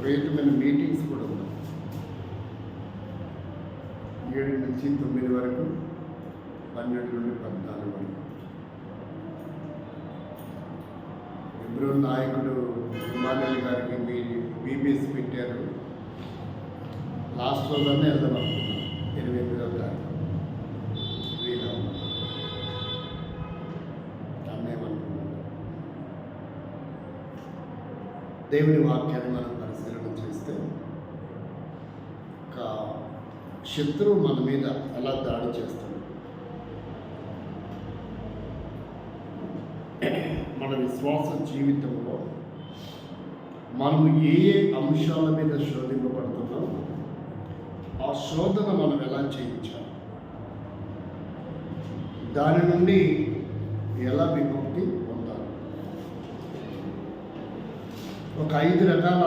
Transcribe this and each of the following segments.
విపరీతమైన మీటింగ్స్ కూడా ఉన్నాయి. 7 నుంచి 9 వరకు, 12 నుండి 14 వరకు. ఎబ్రోన్ నాయకుడు హిమాలయల్ గారికి బీబీఎస్ పెట్టారు. లాస్ట్ రోజునే వెళ్దాం అనుకున్నాం, 28వ తారీఖు వీలు అన్నేమనుకున్నాను. దేవుని వాక్యాన్ని మనం పరిశీలన చేస్తే ఒక శత్రువు మన మీద ఎలా దాడి చేస్తాడు, మన విశ్వాస జీవితంలో మనము ఏ అంశాల మీద శోధింపబడుతున్నామో ఆ శోధన మనం ఎలా చేయించాలి, దాని నుండి ఎలా విముక్తి పొందాలి. ఒక 5 రకాల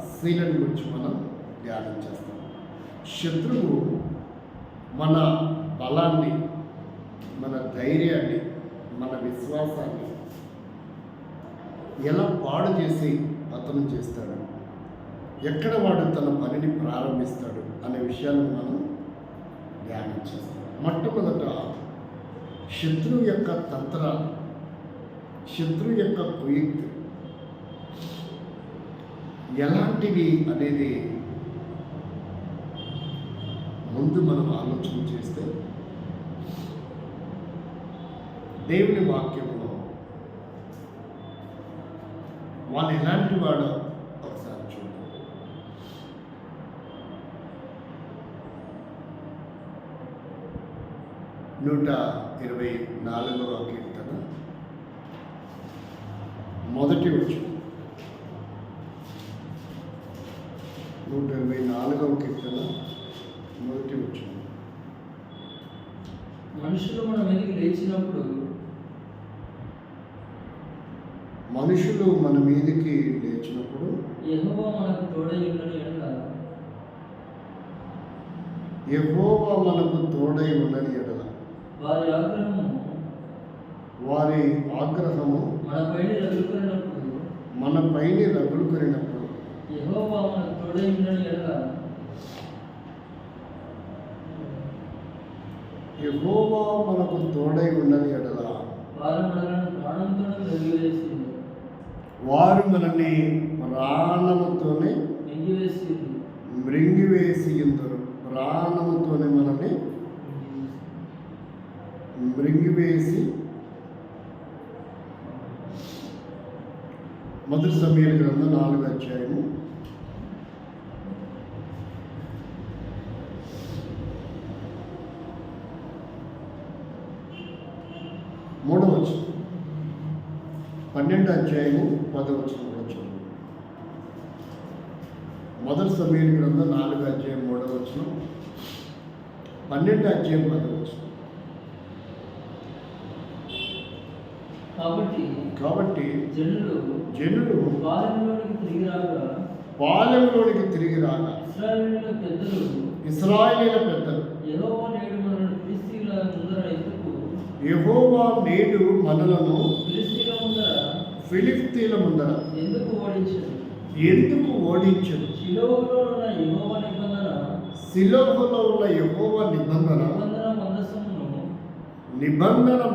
స్త్రీలను గురించి మనం ధ్యానం చేస్తాం. శత్రువు మన బలాన్ని, మన ధైర్యాన్ని, మన విశ్వాసాన్ని ఎలా పాడు చేసి పతనం చేస్తాడు, ఎక్కడ వాడు తన పనిని ప్రారంభిస్తాడు అనే విషయాలను మనం ధ్యానం చేస్తాం. మొట్టమొదట శత్రువు యొక్క తంత్రాలు, శత్రువు యొక్క కుయుక్తి ఎలాంటివి అనేది ముందు మనం ఆలోచన చేస్తే దేవుని వాక్యంలో వాళ్ళు ఎలాంటి వాడో ఒకసారి చూద్దాం. 124వ కీర్తన మొదటి వచనం. 124వ కీర్తన మొదటి వచనం. మనుషులు మన మీదకి లేచినప్పుడు, మనుషులు మన మీదకి లేచినప్పుడు యెహోవా మనకు తోడై ఉండని ఎడల, యెహోవా మనకు తోడై ఉండని ఎడల వారి ఆగ్రహము మన పైన రగులుకొనినప్పుడు యెహోవా మనకు తోడై ఉండని ఎడల, యెహోవా మనకు తోడై ఉండని ఎడల వారు మనల్ని ప్రాణముతోనే మృంగివేసి ఉంటారు. ప్రాణముతోనే మనల్ని మృంగివేసి. మొదటి సమూయేలు గ్రంథం 4వ అధ్యాయము 3వ వచనం, 12వ అధ్యాయము 10వ వచనం కూడా చదువు. మొదటి సమూయేలు గ్రంథం 4వ అధ్యాయం 3వ వచనం, 12వ అధ్యాయం 10వ వచనం. కాబట్టి జనులు పాలెంలోనికి తిరిగి రాగా ఇశ్రాయేలీయుల పెద్దలు యెహోవా నేడు మనలను ఫిలిష్తీయుల ముందర ఎందుకు ఓడించను? షిలోహులో ఉన్న యెహోవా నిబంధన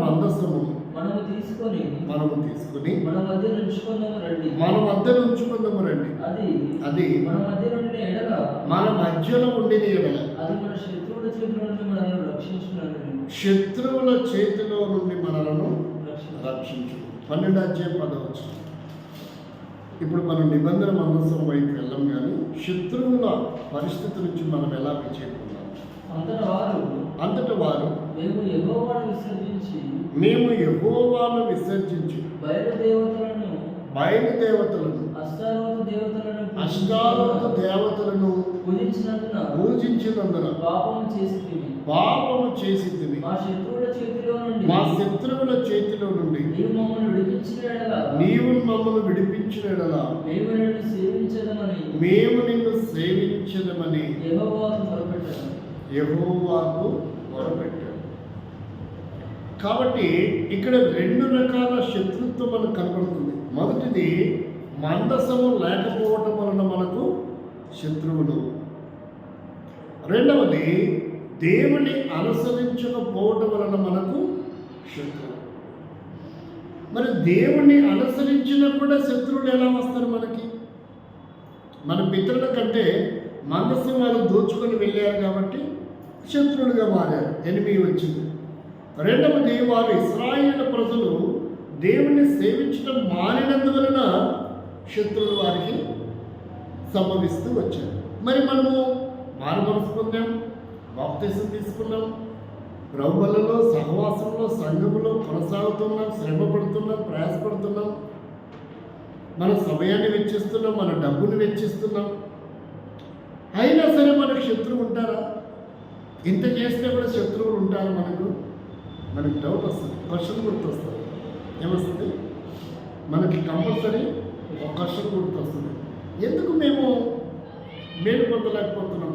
మందసమును మనము తీసుకొని మన మధ్య ఉంచుకుందాము రండి. అది మన మధ్యలో ఉండిన ఎడల శత్రువుల చేతిలో నుండి మనలను రక్షించు. 12వ అధ్యాయం 10వ వచనం. ఇప్పుడు మనం నిబంధన మందసం వైపు వెళ్ళాం, కానీ శత్రువుల పరిస్థితి నుంచి మనం ఎలా విజయపడతాం? అంతట వారు మేము యెహోవాను విసర్జించి బయలుదేవతలను అష్టారోతు దేవతలను పూజించినందున పాపము చేసితిమి. మా శత్రువుల చేతిలో నుండి నీవు మమ్మల్ని విడిపించిన ఎడల మేము నిన్ను సేవించదమని యెహోవాకు మొరపెట్టాడు. కాబట్టి ఇక్కడ 2 రకాల శత్రుత్వం మనకు కనబడుతుంది. మొదటిది మందసము లేకపోవటం వలన మనకు శత్రువులు. రెండవది, దేవుని అనుసరించకపోవటం వలన మనకు శత్రువు. మరి దేవుణ్ణి అనుసరించినా కూడా శత్రువులు ఎలా వస్తారు మనకి? మన పితరుల కంటే మందసం వాళ్ళు దోచుకొని వెళ్ళారు కాబట్టి శత్రువులుగా మారారు, ఎనిమి వచ్చింది. రెండవది, వారు ఇశ్రాయేలు ప్రజలు దేవుణ్ణి సేవించడం మారినందువలన శత్రువులు వారికి సంభవిస్తూ వచ్చారు. మరి మనము మారుమనసు పొందాం, బాప్తిసం తీసుకున్నాం, ప్రభువులలో సహవాసంలో సంఘములో కొనసాగుతున్నాం, శ్రమ పడుతున్నాం, ప్రయాసపడుతున్నాం, మన సమయాన్ని వెచ్చిస్తున్నాం, మన డబ్బుని వెచ్చిస్తున్నాం. అయినా సరే మనకు శత్రువు ఉంటారా? ఇంత చేస్తే కూడా శత్రువులు ఉంటారా మనకు డౌట్ వస్తుంది, క్వశ్చన్ గుర్తొస్తుంది. ఏమొస్తుంది? మనకి కంపల్సరీ ఒక క్వశ్చన్ గుర్తొస్తుంది. ఎందుకు మేము మేలు పొందలేకపోతున్నాం,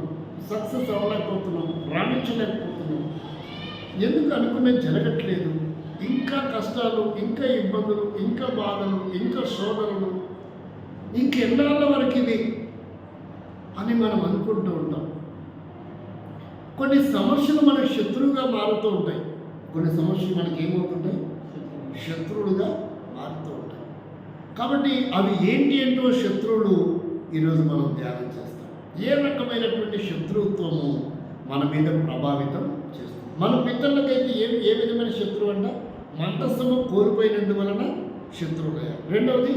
సక్సెస్ అవ్వలేకపోతున్నాం, రాణించలేకపోతున్నాం? ఎందుకు అనుకునేది జరగట్లేదు? ఇంకా కష్టాలు, ఇంకా ఇబ్బందులు, ఇంకా బాధలు, ఇంకా శోధనలు, ఇంకెన్నాళ్ళ వరకు ఇది అని మనం అనుకుంటూ ఉంటాం. కొన్ని సమస్యలు మనకు శత్రువుగా మారుతూ ఉంటాయి, కొన్ని సమస్యలు మనకి ఏమవుతుంటాయి? శత్రువులుగా మారుతూ ఉంటాయి. కాబట్టి అవి ఏంటో శత్రువులు ఈరోజు మనం ధ్యానం చేస్తాం. ఏ రకమైనటువంటి శత్రుత్వము మన మీద ప్రభావితం చేస్తుంది? మన పితరులకైతే ఏ విధమైన శత్రువు అంట? మందస్సము కోల్పోయినందువలన శత్రువులయ్యారు. రెండవది,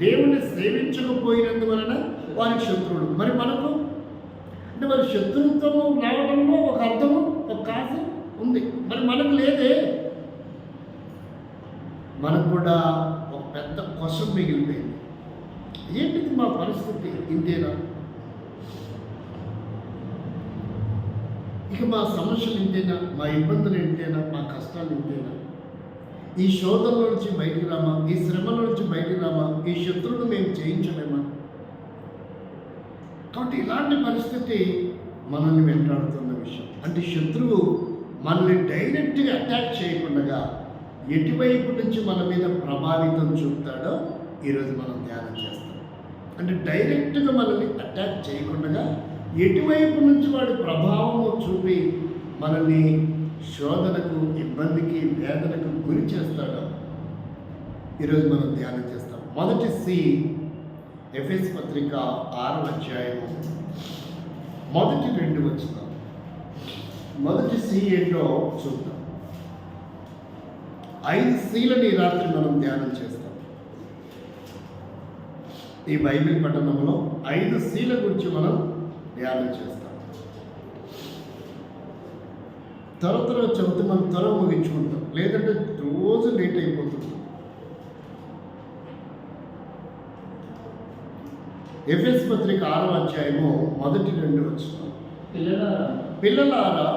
దేవుణ్ణి సేవించకపోయినందువలన వారికి శత్రువులు. మరి మనకు అంటే మరి శత్రుత్వము రావడంలో ఒక అర్థము, ఒక కాసు ఉంది. మరి మనకు లేదే. మనకు కూడా ఒక పెద్ద క్వశ్చన్ మిగిలిపోయింది. ఏంటిది మా పరిస్థితి? ఇంతేనా? ఇక మా సమస్యలు ఇంతేనా? మా ఇబ్బందులు ఇంతేనా? మా కష్టాలు ఇంతేనా? ఈ శోధనల నుంచి బయటికి రామా? ఈ శ్రమల నుంచి బయటికి రామా? ఈ శత్రువును మేము జయించలేమా? కాబట్టి ఇలాంటి పరిస్థితి మనల్ని వెంటాడుతున్న విషయం. అంటే శత్రువు మనల్ని డైరెక్ట్గా అటాక్ చేయకుండా ఎటువైపు నుంచి మన మీద ప్రభావితం చూపుతాడో ఈరోజు మనం ధ్యానం చేస్తాం. అంటే డైరెక్ట్గా మనల్ని అటాక్ చేయకుండా ఎటువైపు నుంచి వాడి ప్రభావము చూపి మనల్ని శోధనకు, ఇబ్బందికి, వేదనకు గురి చేస్తాడో ఈరోజు మనం ధ్యానం చేస్తాం. మొదటి సి, ఎఫెసు పత్రిక 6వ అధ్యాయము మొదటి 2 వచనాలు. మొదటి సి ఏంటో చూద్దాం. 5 Cలని రాత్రి మనం ధ్యానం చేస్తాం. ఈ బైబిల్ పఠనంలో 5 Cల గురించి మనం ధ్యానం చేస్తాం. త్వర చదివితే మనం త్వర ముగించుకుంటాం, లేదంటే రోజు లేట్ అయిపోతుంది. ఎఫెసు పత్రిక 6వ అధ్యాయము మొదటి 2 వచనాలు. పిల్లలారా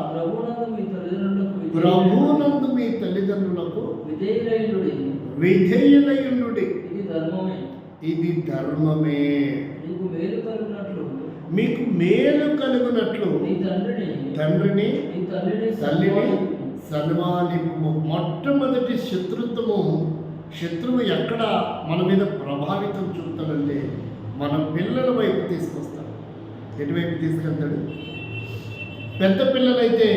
ప్రభువునందు మీ తల్లిదండ్రులకు విధేయులయుండుడి, ఇది ధర్మమే. మీకు మేలు కలుగునట్లు తండ్రిని తల్లిని సన్మానింపు. మొట్టమొదటి శత్రువు ఎక్కడ మన మీద ప్రభావితం చూపుతాడంటే మన పిల్లల వైపు తీసుకొస్తాడు. ఎటువైపు తీసుకెళ్తాడు? పెద్ద పిల్లలైతే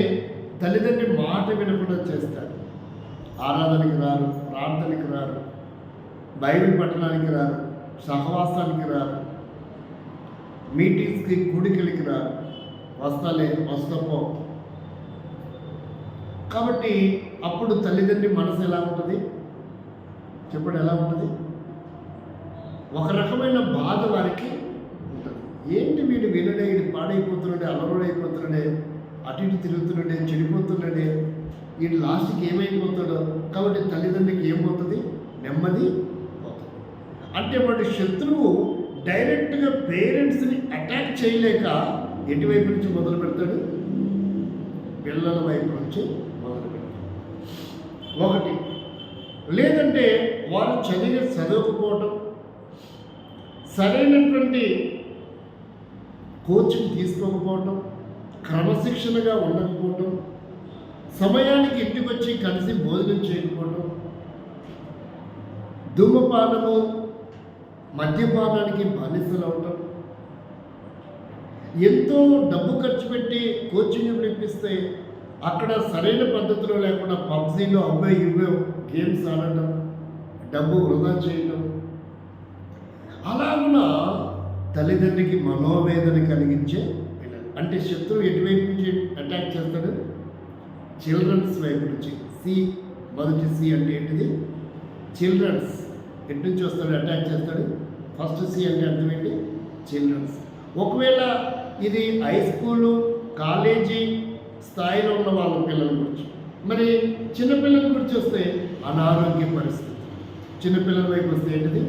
తల్లిదండ్రి మాట వినకుండా చేస్తాడు. ఆరాధనకి రారు, ప్రార్థనకి రారు, బైబిల్ పట్టణానికి రారు, సహవాసానికి రారు, మీటింగ్స్కి, కూడికలకి రారు. వస్తపో. కాబట్టి అప్పుడు తల్లిదండ్రి మనసు ఎలా ఉంటుంది చెప్పండి? ఎలా ఉంటుంది? ఒక రకమైన బాధ వారికి ఉంటుంది. ఏంటి వీడు వినడే, వీడు పాడైపోతున్నాడే, అలవాడైపోతున్నాడే, అటు ఇటు తిరుగుతున్నాడే, చెడిపోతున్నాడే, వీడు లాస్ట్కి ఏమైపోతాడో. కాబట్టి తల్లిదండ్రికి ఏమవుతుంది? నెమ్మది పోతుంది. అంటే వాడి శత్రువు డైరెక్ట్గా పేరెంట్స్ని అటాక్ చేయలేక ఎటువైపు నుంచి మొదలు పెడతాడు? పిల్లల వైపు నుంచి మొదలు పెడతాడు. ఒకటి, లేదంటే వారు చదవకపోవటం, సరైనటువంటి కోచింగ్ తీసుకోకపోవటం, క్రమశిక్షణగా ఉండకపోవటం, సమయానికి ఇంటికి వచ్చి కలిసి భోజనం చేయకపోవటం, ధూమపానము, మద్యపానానికి బానిసలు అవటం, ఎంతో డబ్బు ఖర్చు పెట్టి కోచింగ్లు ఇప్పిస్తే అక్కడ సరైన పద్ధతిలో లేకుండా పబ్జీలో అవే ఇవే గేమ్స్ ఆడటం, డబ్బు వృధా చేయటం, అలాగున తల్లిదండ్రికి మనోవేదన కలిగించే పిల్లలు. అంటే శత్రువు ఎటువైపు నుంచి అటాక్ చేస్తాడు? చిల్డ్రన్స్ వైపు నుంచి. మొదటి సి అంటే ఏంటిది? చిల్డ్రన్స్. ఎటు నుంచి వస్తాడు అటాక్ చేస్తాడు? ఫస్ట్ సి అంటే అర్థం ఏంటి? చిల్డ్రన్స్. ఒకవేళ ఇది హై స్కూలు కాలేజీ స్థాయిలో ఉన్న వాళ్ళ పిల్లల గురించి, మరి చిన్నపిల్లల గురించి వస్తే అనారోగ్య పరిస్థితి. చిన్నపిల్లల వైపు వస్తే ఏంటిది?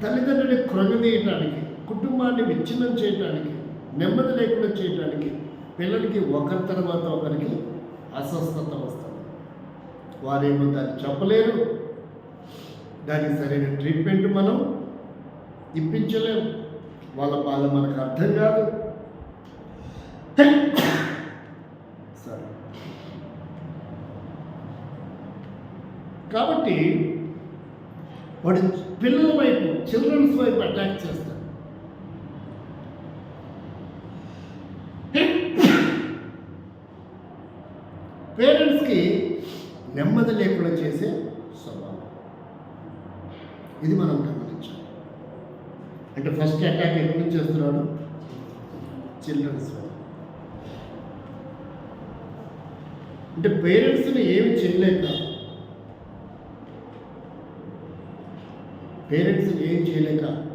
తల్లిదండ్రుని కృంగదీయటానికి, కుటుంబాన్ని విచ్ఛిన్నం చేయటానికి, నెమ్మది లేకుండా చేయటానికి పిల్లలకి ఒకరి తర్వాత ఒకరికి అస్వస్థత వస్తుంది. వారేమో దాన్ని చెప్పలేరు, దానికి సరైన ట్రీట్మెంట్ మనం ఇప్పించలేము, వాళ్ళ బాధ మనకు అర్థం కాదు. సరే, కాబట్టి వాడు పిల్లల వైపు, చిల్డ్రన్స్ వైపు అటాక్ చేస్తాడు. పేరెంట్స్కి నెమ్మది లేకుండా చేసే స్వభావం, ఇది మనం గమనించాలి. అంటే ఫస్ట్ అటాక్ ఎక్కడి నుంచి చేస్తున్నాడు? చిల్డ్రన్స్ వైపు. అంటే పేరెంట్స్ని ఏమి చేయలేక,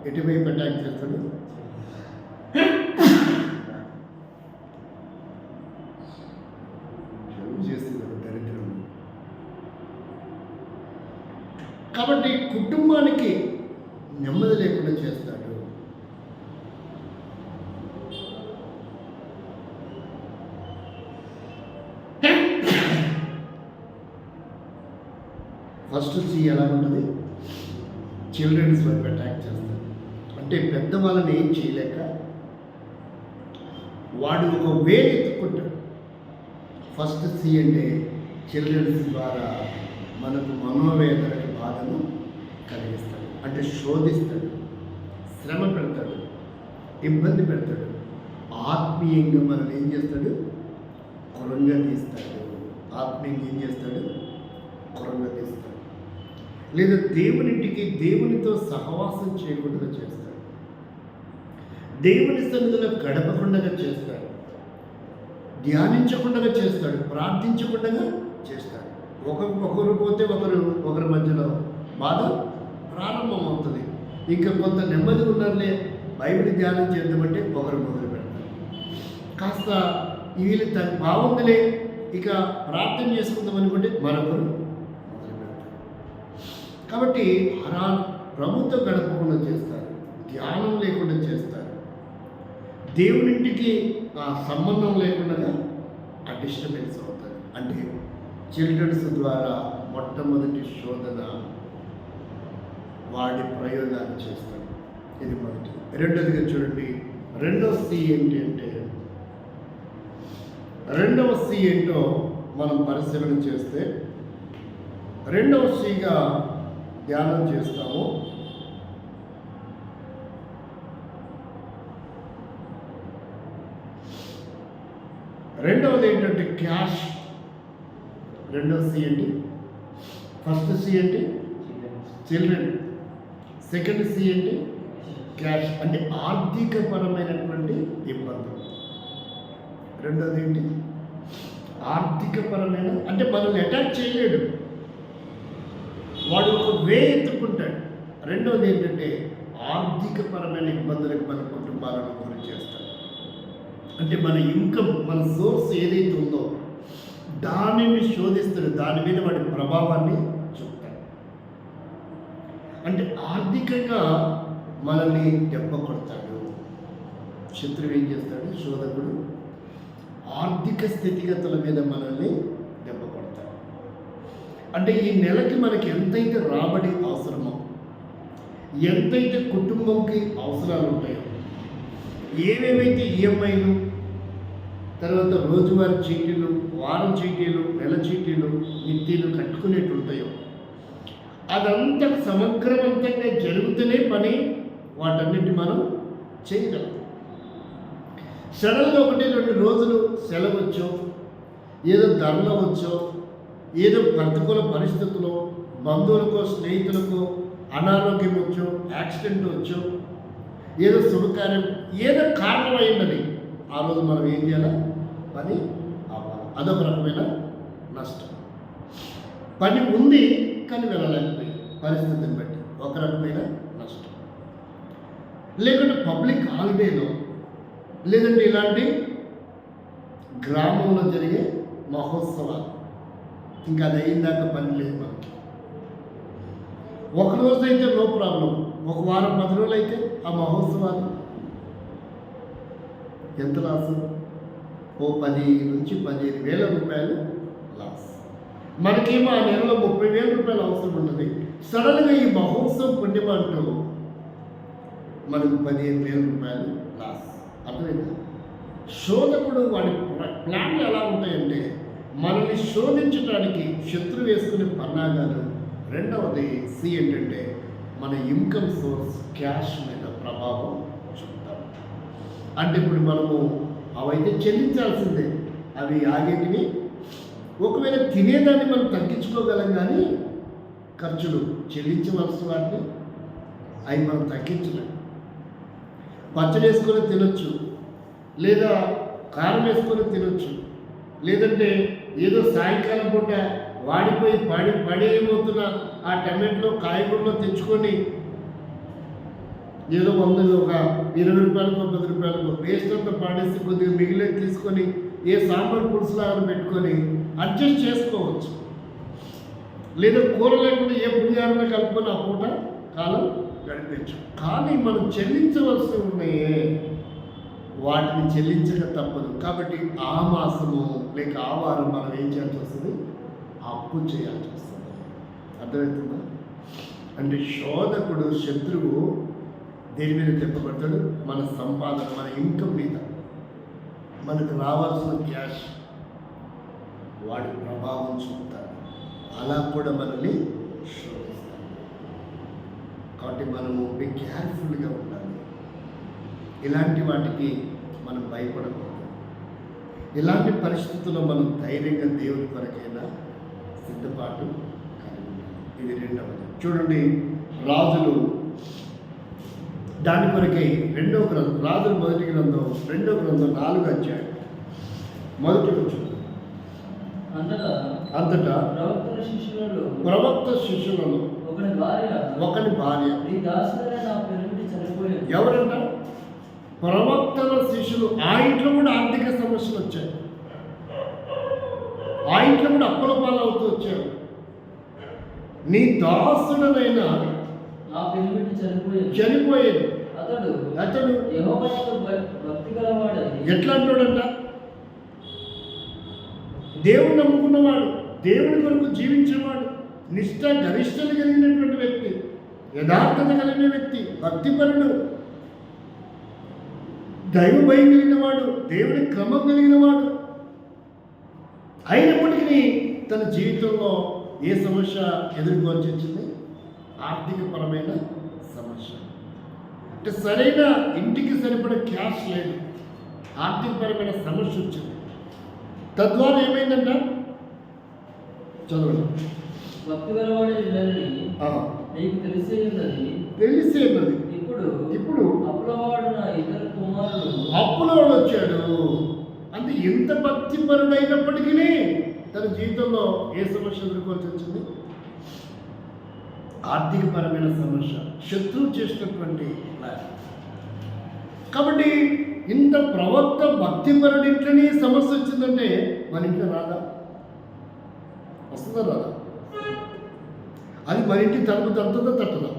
ఎటువైపు అటాక్ చేస్తాడు? దరిద్రం. కాబట్టి కుటుంబానికి నెమ్మది లేకుండా చేస్తాడు. ఫస్ట్ సి ఎలా ఉంటుంది? చిల్డ్రన్స్ వైపు అటాక్ చేస్తాడు. అంటే పెద్దవాళ్ళని ఏం చేయలేక వాడు ఒక వే ఎత్తుకుంటాడు. ఫస్ట్ సి అంటే చిల్డ్రన్స్ ద్వారా మనకు మనోవేదనకి బాధను కలిగిస్తాడు. అంటే శోధిస్తాడు, శ్రమ పెడతాడు, ఇబ్బంది పెడతాడు, ఆత్మీయంగా మనం ఏం చేస్తాడు? కృంగదీస్తాడు. ఆత్మీయంగా ఏం చేస్తాడు? కృంగదీస్తాడు. లేదా దేవునింటికి, దేవునితో సహవాసం చేయకుండా చేస్తాడు, దేవుని సన్నిధిలో గడపకుండా చేస్తాడు, ధ్యానించకుండా చేస్తాడు, ప్రార్థించకుండా చేస్తాడు. ఒకరు పోతే ఒకరి మధ్యలో బాధ ప్రారంభమవుతుంది. ఇంకా కొంత నెమ్మది ఉన్నారులే, బైబిల్ ధ్యానం చేద్దామంటే ఒకరు మొదలు పెడతారు. కాస్త వీళ్ళు బాగుందిలే, ఇక ప్రార్థన చేసుకుందాం అనుకుంటే మరొకరు మొదలు పెడతారు. కాబట్టి ప్రభుతో గడపకుండా చేస్తారు, ధ్యానం లేకుండా చేస్తారు, దేవునింటికి ఆ సంబంధం లేకుండా ఆ డిస్టర్బెన్స్ అవుతుంది. అంటే చిల్డ్రన్స్ ద్వారా మొట్టమొదటి శోధన వాడి ప్రయోగాలు చేస్తాడు. ఇది మొదటి. రెండోదిగా చూడండి, రెండవ సి ఏంటి అంటే, రెండవ సి ఏంటో మనం పరిశీలన చేస్తే, రెండవ సిగా ధ్యానం చేస్తాము. రెండవది ఏంటంటే క్యాష్. రెండవ సి ఏంటి? ఫస్ట్ సి ఏంటి? చిల్డ్రన్. సెకండ్ సి ఏంటి? క్యాష్. అంటే ఆర్థికపరమైనటువంటి ఇబ్బందులు. రెండవది ఏంటి? ఆర్థికపరమైన, అంటే మనల్ని అటాక్ చేయలేడు, వాడు ఒక వే ఎత్తుకుంటాడు. రెండవది ఏంటంటే ఆర్థికపరమైన ఇబ్బందులకు మన కుటుంబాలను గురి చేస్తాడు. అంటే మన ఇన్కమ్, మన సోర్స్ ఏదైతే ఉందో దానిని శోధిస్తాడు, దాని మీద వాడి ప్రభావాన్ని చూపుతాడు. అంటే ఆర్థికంగా మనల్ని దెబ్బ కొడతాడు. శత్రువు ఏం చేస్తాడు? శోధకుడు ఆర్థిక స్థితిగతుల మీద మనల్ని దెబ్బ కొడతాడు. అంటే ఈ నెలకి మనకి ఎంతైతే రాబడి అవసరమో, ఎంతైతే కుటుంబంకి అవసరాలు ఉంటాయో, ఏవేవైతే ఈఎంఐలు, తర్వాత రోజువారీ చీటీలు, వారం చీటీలు, నెల చీటీలు, నిత్తీలు కట్టుకునేట్టు ఉంటాయో, అదంతా సమగ్రవంతంగా జరుగుతూనే పని వాటన్నిటి మనం చేయగలం. సడన్గా 1-2 రోజులు సెలవు వచ్చో, ఏదో ధరలో వచ్చో, ఏదో ప్రతికూల పరిస్థితుల్లో బంధువులకో స్నేహితులకో అనారోగ్యం వచ్చో, యాక్సిడెంట్ వచ్చో, ఏదో శుభకార్యం, ఏదో కారణం అయిందని ఆ రోజు మనం ఏం చేయాలి? పని అవ్వాలి. అదొక రకమైన నష్టం. పని ఉంది కానీ వెళ్ళలేకపోయి పరిస్థితిని బట్టి ఒక రకమైన నష్టం. లేకుంటే పబ్లిక్ హాలిడేలో, లేదంటే ఇలాంటి గ్రామంలో జరిగే మహోత్సవాలు, ఇంకా అది అయిందాక పని లేదు మనకి. ఒక రోజు అయితే నో ప్రాబ్లం, ఒక వారం 10 రోజులు అయితే ఆ మహోత్సవాలు ఎంత లాస్? ఓ 10 నుంచి 15,000 రూపాయలు లాస్. మనకేమో ఆ నెలలో 30,000 రూపాయలు అవసరం ఉన్నది. సడన్గా ఈ మహోత్సవం పుణ్యం అంటూ మనకు 15,000 రూపాయలు లాస్. అర్థమైందా? శోధకుడు వాడి ప్లాన్లు ఎలా ఉంటాయంటే మనల్ని శోధించడానికి శత్రువు వేసుకునే పన్నాగాలు. రెండవది సి ఏంటంటే మన ఇన్కమ్ సోర్స్ క్యాష్ మీద ప్రభావం చూపుతాం. అంటే ఇప్పుడు మనము అవైతే చెల్లించాల్సిందే, అవి ఆగేటివి. ఒకవేళ తినేదాన్ని మనం తగ్గించుకోగలం, కానీ ఖర్చులు చెల్లించవలసిన వాటిని అవి మనం తగ్గించలేం. పచ్చడి వేసుకొని తినొచ్చు, లేదా కారం వేసుకొని తినొచ్చు, లేదంటే ఏదో సాయంకాలం పూట వాడిపోయి పడేయబోతున్న ఆ టమాటో కాయగూరలో తెచ్చుకొని ఏదో 100 ఒక 20 రూపాయలకో 10 రూపాయలకో వేస్ట్ అంతా పాడేసి కొద్దిగా మిగిలిన తీసుకొని ఏ సాంబార్ పులుసులాగా పెట్టుకొని అడ్జస్ట్ చేసుకోవచ్చు. లేదా కూర లేకుండా ఏ పులిహారలో కలుపుకొని ఆ పూట కాలం గడిపించు. కానీ మనం చెల్లించవలసి ఉన్నాయే, వాటిని చెల్లించక తప్పదు. కాబట్టి ఆ మాసము లేక ఆ వారం మనం ఏం చేయాల్సి వస్తుంది? అప్పు చేయాల్సి వస్తుంది. అర్థమవుతుందా? అంటే శోధకుడు, శత్రువు దేని మీద చెప్పబడతాడు? మన సంపాదన, మన ఇన్కమ్ మీద, మనకు రావాల్సిన క్యాష్, వాడి ప్రభావం చూపుతాడు. అలా కూడా మనల్ని శోధిస్తాడు. కాబట్టి మనము బి కేర్ఫుల్గా ఉండాలి. ఇలాంటి వాటికి మనం భయపడకూడదు. ఇలాంటి పరిస్థితుల్లో మనం ధైర్యంగా దేవుని కొరకైనా సిద్ధపాటు కలిగి ఉండాలి. ఇది రెండవది. చూడండి, రాజులు దాని కొరకై రెండవ గ్రంథం, రాజుల మొదటి గ్రంథం 2వ గ్రంథం 4వ అధ్యాయం మొదటి వచనం. అంతటా ప్రవక్త శిష్యులలో ఒకని భార్య, ఎవరంట? ప్రవక్తల శిష్యులు. ఆ ఇంట్లో కూడా ఆర్థిక సమస్యలు వచ్చాయి, ఆ ఇంట్లో కూడా అప్పుల పాలవుతూ వచ్చారు. నీ దాసుడనైనా చనిపోయేది. అతడు ఎట్లా అంటాడంట? దేవుని నమ్ముకున్నవాడు, దేవుని కొరకు జీవించేవాడు, నిష్ఠ గరిష్టలు కలిగినటువంటి వ్యక్తి, యథార్థత కలిగిన వ్యక్తి, భక్తిపరుడు, దైవ భయం కలిగిన వాడు, దేవుని క్రమం కలిగిన వాడు. అయినప్పటికీ తన జీవితంలో ఏ సమస్య ఎదుర్కోవాల్సి వచ్చింది? ఆర్థికపరమైన సమస్య. అంటే సరైన ఇంటికి సరిపడే క్యాష్ లేదు, ఆర్థికపరమైన సమస్య వచ్చింది. తద్వారా ఏమైందంట? చదవండి. తెలిసే ఉన్నది. ఇప్పుడు అప్పులవాడు వచ్చాడు. అంటే ఎంత భక్తిపరుడైనప్పటికీ తన జీవితంలో ఏ సమస్య ఎదుర్కోవాల్సి వచ్చింది? ఆర్థికపరమైన సమస్య, శత్రువు చేసినటువంటి ప్లాన్. కాబట్టి ఇంత ప్రవక్త భక్తిపరుడి ఇంట్లోనే సమస్య వచ్చిందంటే మన ఇంట్లో రాదా? వస్తుందా? రాదా? అది మన ఇంటి తలుపు తట్టుదా తట్టదా?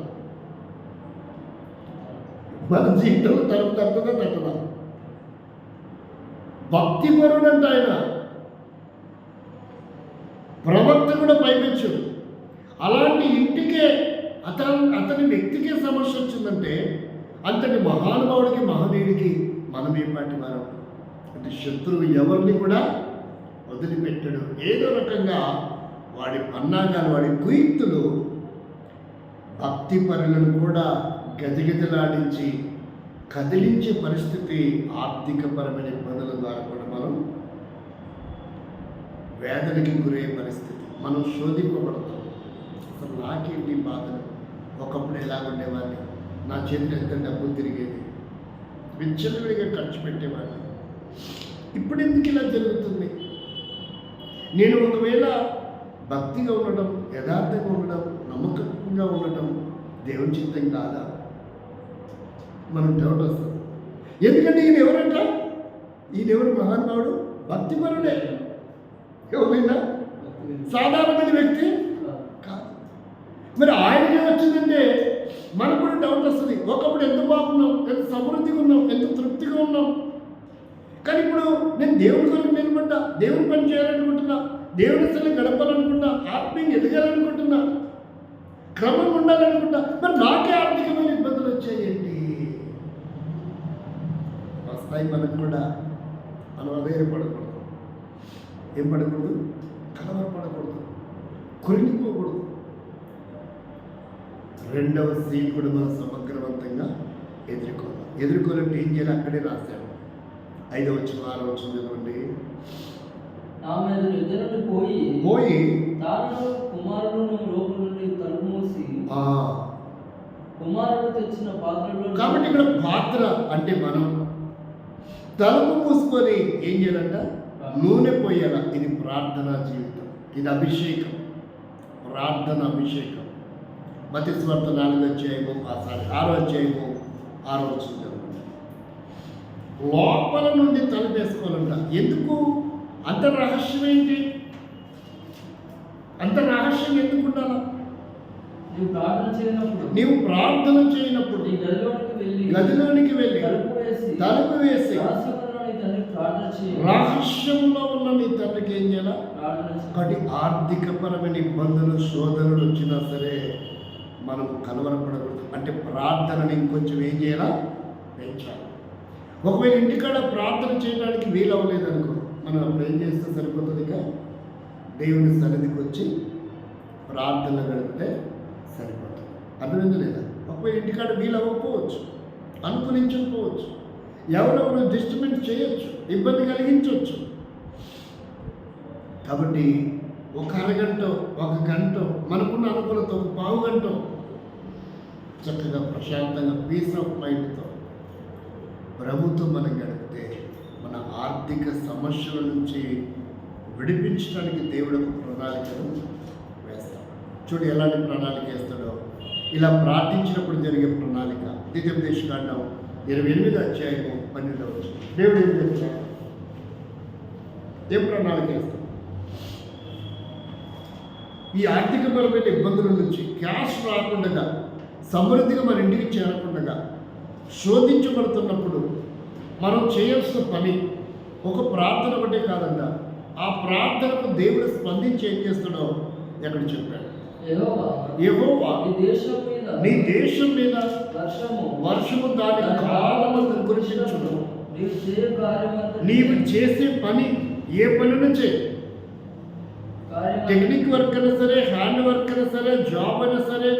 మన జీవితంలో తలుపు తట్టుదా తట్టదా? భక్తిపరుడు అంటే ఆయన ప్రవక్త కూడా పైపెచ్చాడు. అలాంటి ఇంటికే అతని వ్యక్తికే సమస్య వచ్చిందంటే అంతటి మహానుభావుడికి, మహనీయుడికి మనం ఏపాటి వారం? అంటే శత్రువు ఎవరిని కూడా వదిలిపెట్టాడు. ఏదో రకంగా వాడి పన్నాగాలు, వాడి కుయుక్తులు భక్తి పరులను కూడా గజగజలాడించి కదిలించే పరిస్థితి, ఆర్థికపరమైన ఇబ్బందుల ద్వారా కూడా మనం వేదనకి గురయ్యే పరిస్థితి, మనం శోధింపబడతాం. అసలు నాకేంటి బాధలు, ఒకప్పుడు ఎలా ఉండేవాడిని, నా చేతిలో ఎంత డబ్బు తిరిగేది, విచ్చలవిడిగా ఖర్చు పెట్టేవాడిని, ఇప్పుడు ఎందుకు ఇలా జరుగుతుంది? నేను ఒకవేళ భక్తిగా ఉండడం, యథార్థంగా ఉండడం, నమ్మకంగా ఉండటం దేవుని చిత్తం కాదా? మనం డౌట్ వస్తుంది. ఎందుకంటే ఈయన ఎవరంట? ఈయన ఎవరు? మహానుభావుడు, భక్తిపరుడే. ఎవరైనా సాధారణమైన వ్యక్తి కాదు. మరి ఆయనకే వచ్చిందంటే మనకు కూడా డౌట్ వస్తుంది. ఒకప్పుడు ఎంత బాగున్నాం, ఎంత సమృద్ధిగా ఉన్నాం, ఎంత తృప్తిగా ఉన్నాం, కానీ ఇప్పుడు నేను దేవుడి కొరకు నిలబడ్డా, దేవుని పని చేయాలనుకుంటున్నా, దేవుని అసలు గడపాలనుకుంటున్నా, ఆత్మీయంగా ఎదగాలనుకుంటున్నా, క్రమం ఉండాలనుకుంటా, మరి నాకే ఆర్థికమైన ఇబ్బందులు వచ్చాయేంటి? వస్తాయి మనకు కూడా. మనం అధైర్యపడకూడదు. ఏం పడకూడదు? కలవరపడకూడదు, కొరిగిపోకూడదు. రెండవ సీన్ కూడా మనం సమగ్రవంతంగా ఎదుర్కోవాలంటే ఏం చేయాలి? అక్కడే రాశాను. 5వ వచనం 6వ వచనం చదవండి. ఆమె నిద్ర నుండి పోయి తాను కుమారులను లోపల నుండి తలుపు మూసి కుమారుడు తెచ్చిన పాత్రలో. కాబట్టి ఇక్కడ పాత్ర అంటే మనం తలుపు మూసుకొని ఏం చేయాలంట? నూనె పోయాల. ఇది ప్రార్థనా జీవితం, ఇది అభిషేకం, ప్రార్థన అభిషేకం. మత్తయి సువార్త 4వ అధ్యాయము 6వ అధ్యాయము 6వ వచనం. లోపల నుండి తలుపేసుకోవాలంట. ఎందుకు? అంత రహస్యం ఏంటి? అంత రహస్యం ఎందుకు ఉండాలా? నీవు ప్రార్థన చేయనప్పుడు గదిలోనికి వెళ్ళి తలుపు వేసి రహస్యంలో ఉన్న నీ తండ్రికి ఏం చేయాలా? కాబట్టి ఆర్థికపరమైన ఇబ్బందులు, శోధనలు వచ్చినా సరే మనం కలవరపడకూడదు. అంటే ప్రార్థనని ఇంకొంచెం ఏం చేయాలా? పెంచాలి. ఒకవేళ ఇంటికాడ ప్రార్థన చేయడానికి వీలవ్వలేదు అనుకో, మనం అప్పుడు ఏం చేస్తే సరిపోతుంది? ఇక దేవుని సన్నిధికి వచ్చి ప్రార్థన గడిపితే సరిపోతుంది. అర్థమైంది లేదా? ఒకవేళ ఇంటికాడ వీలవ్వకపోవచ్చు, అనుకూలించకపోవచ్చు, ఎవరెవరు డిస్టర్బెన్స్ చేయొచ్చు, ఇబ్బంది కలిగించవచ్చు. కాబట్టి ఒక అరగంట, ఒక గంట, మనకున్న అనుకూలత ఒక పావు గంట చక్కగా ప్రశాంతంగా పీస్ ఆఫ్ మైండ్తో ప్రభుత్వం మనం గడిపితే మన ఆర్థిక సమస్యల నుంచి విడిపించడానికి దేవుడు ఒక ప్రణాళికను వేస్తాడు. చూడు ఎలాంటి ప్రణాళిక వేస్తాడో. ఇలా ప్రార్థించినప్పుడు జరిగే ప్రణాళిక. ద్వితీయోపదేశకాండం 28వ అధ్యాయము 12వ వచనం. దేవుడు ఏం చేస్తాడు? ఏం ప్రణాళిక వేస్తాడు? ఈ ఆర్థికపరమైన ఇబ్బందుల నుంచి, క్యాష్ రాకుండా, సమృద్ధిగా మన ఇంటికి చేరకుండా శోధించబడుతున్నప్పుడు మనం చేయాల్సిన పని ఒక ప్రార్థన ఒకటే కాదంట. ఆ ప్రార్థనకు దేవుడు స్పందించి ఏం చేస్తాడో ఎక్కడ చెప్పాడు. యెహోవా నీ దేశం మీద వర్షము దాని కాలమందు కురిపించును. నీవు చేసే పని, ఏ పనిని చేయి, టెక్నిక్ వర్క్ అయినా సరే, హ్యాండ్ వర్క్ అయినా సరే, జాబ్ అయినా సరే,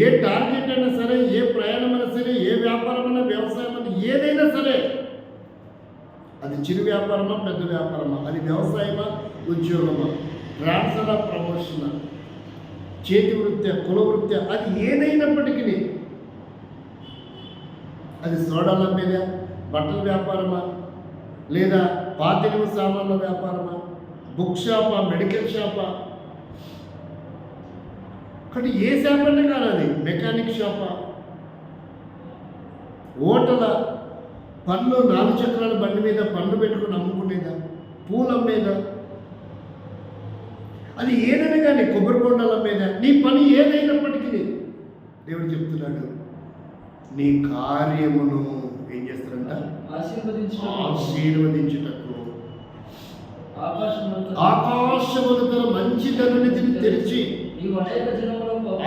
ఏ టార్గెట్ అయినా సరే, ఏ ప్రయాణం అయినా సరే, ఏ వ్యాపారం అయినా, వ్యవసాయం అయినా, ఏదైనా సరే, అది చిరు వ్యాపారమా, పెద్ద వ్యాపారమా, అది వ్యవసాయమా, ఉద్యోగమా, ట్రాన్స్ఫరా, ప్రమోషనా, చేతి వృత్తి, కుల వృత్తి, అది ఏదైనప్పటికీ, అది సోడాల మీద బట్టల వ్యాపారమా, లేదా పాతిక సామాన్ల వ్యాపారమా, బుక్ షాపా, మెడికల్ షాపా, కానీ ఏ షాప్ అన్నా కాదు, అది మెకానిక్ షాపా, హోటల, పన్ను 4 చక్రాల బండి మీద పన్ను పెట్టుకుని అమ్ముకునేదా, పూల మీద, అది ఏదైనా కానీ, కొబ్బరి బొండాల మీద, నీ పని ఏదైనప్పటికీ దేవుడు చెప్తున్నాడు, నీ కార్యమును ఏం చేస్తారంట? ఆశీర్వదించుటకు ఆకాశములు తన మంచి ధనునిధిని తెరిచి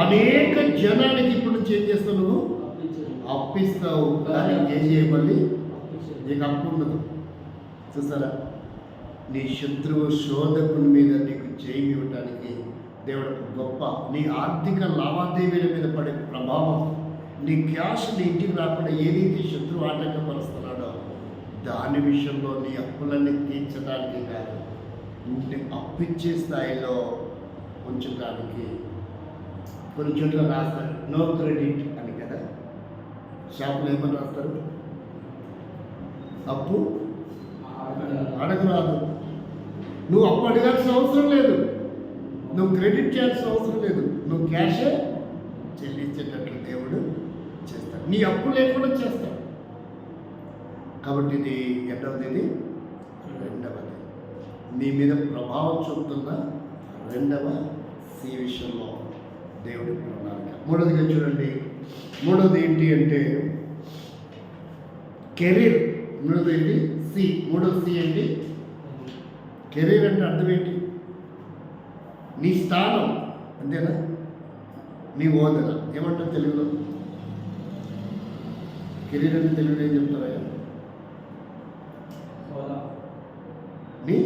అనేక జనానికి ఇప్పుడు నుంచి ఏం చేస్తావు? నువ్వు అప్పిస్తావు. కానీ ఏం చేయమని నీకు అప్పు ఉండదు. చూసారా? నీ శత్రువు శోధకుని మీద నీకు జయం ఇవ్వటానికి దేవుడు గొప్ప నీ ఆర్థిక లావాదేవీల మీద పడే ప్రభావం, నీ క్యాష్ నీ ఇంటికి రాకుండా ఏదైతే శత్రువు ఆటంకపరుస్తున్నాడో దాని విషయంలో నీ అప్పులన్నీ తీర్చడానికి కాదు, నీ అప్పిచ్చే స్థాయిలో ఉంచడానికి. కొన్ని చోట్ల రాస్తారు నో క్రెడిట్ అని కదా, షాపులో ఏమని రాస్తారు, అప్పు అడగరాదు. నువ్వు అప్పు అడగాల్సిన అవసరం లేదు, నువ్వు క్రెడిట్ చేయాల్సిన అవసరం లేదు, నువ్వు క్యాషే చెల్లించేటట్లు దేవుడు చేస్తాడు, నీ అప్పు లేకుండా చేస్తాడు. కాబట్టి ఇది ఎన్నవది, ఇది రెండవది, నీ మీద ప్రభావం చూపుతున్న రెండవ సి విషయంలో దేవుడి ప్రణాళిక. మూడవదిగా చూడండి, మూడవది ఏంటి అంటే కెరీర్. మూడవది ఏంటి, సి. మూడవ సి ఏంటి, కెరీర్. అంటే అర్థం ఏంటి, నీ స్థానం, అంతేనా, నీ హోదా. ఏమంటారు తెలుగులో కెరీర్ అంటే? తెలుగులో ఏం చెప్తారా? నీ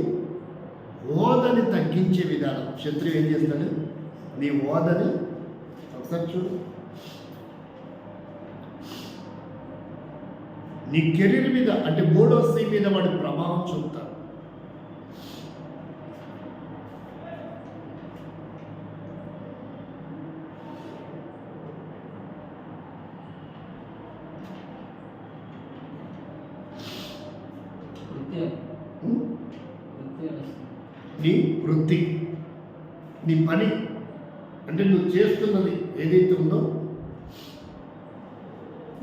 హోదాని తగ్గించే విధానం. శత్రువు ఏం చేస్తాడు, నీ హోదాని ఒకసారి చూడు, నీ కెరీర్ మీద అంటే మూడో సి మీద వాడి ప్రభావం చూపుతాడు. నీ వృత్తి, నీ పని, అంటే నువ్వు చేస్తున్నది ఏదైతే ఉందో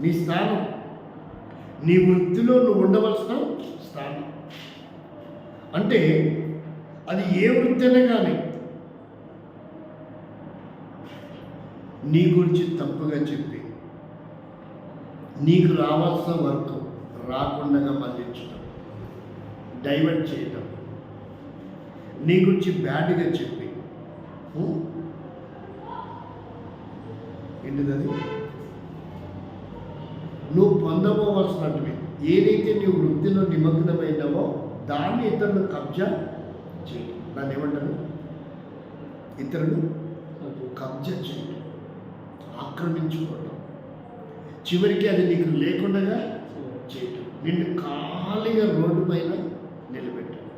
నీ స్థానం, నీ వృత్తిలో నువ్వు ఉండవలసిన స్థానం. అంటే అది ఏ వృత్తి అయినా కానీ నీ గురించి తప్పుగా చెప్పి నీకు రావాల్సిన వర్క్ రాకుండా మళ్ళించడం, డైవర్ట్ చేయడం, నీ గురించి బ్యాడ్గా చెప్పి ఏంటిది అది, నువ్వు పొందబోవలసినవి ఏదైతే నీ వృత్తిలో నిమగ్నమైనావో దాన్ని ఇతరులు కబ్జా చేయడం. దాన్ని ఏమంటారు, ఇతరులు కబ్జా చేయడం, ఆక్రమించుకోవడం, చివరికి అది నీకు లేకుండా చేయటం, నిన్ను ఖాళీగా రోడ్డు పైన నిలబెట్టడం,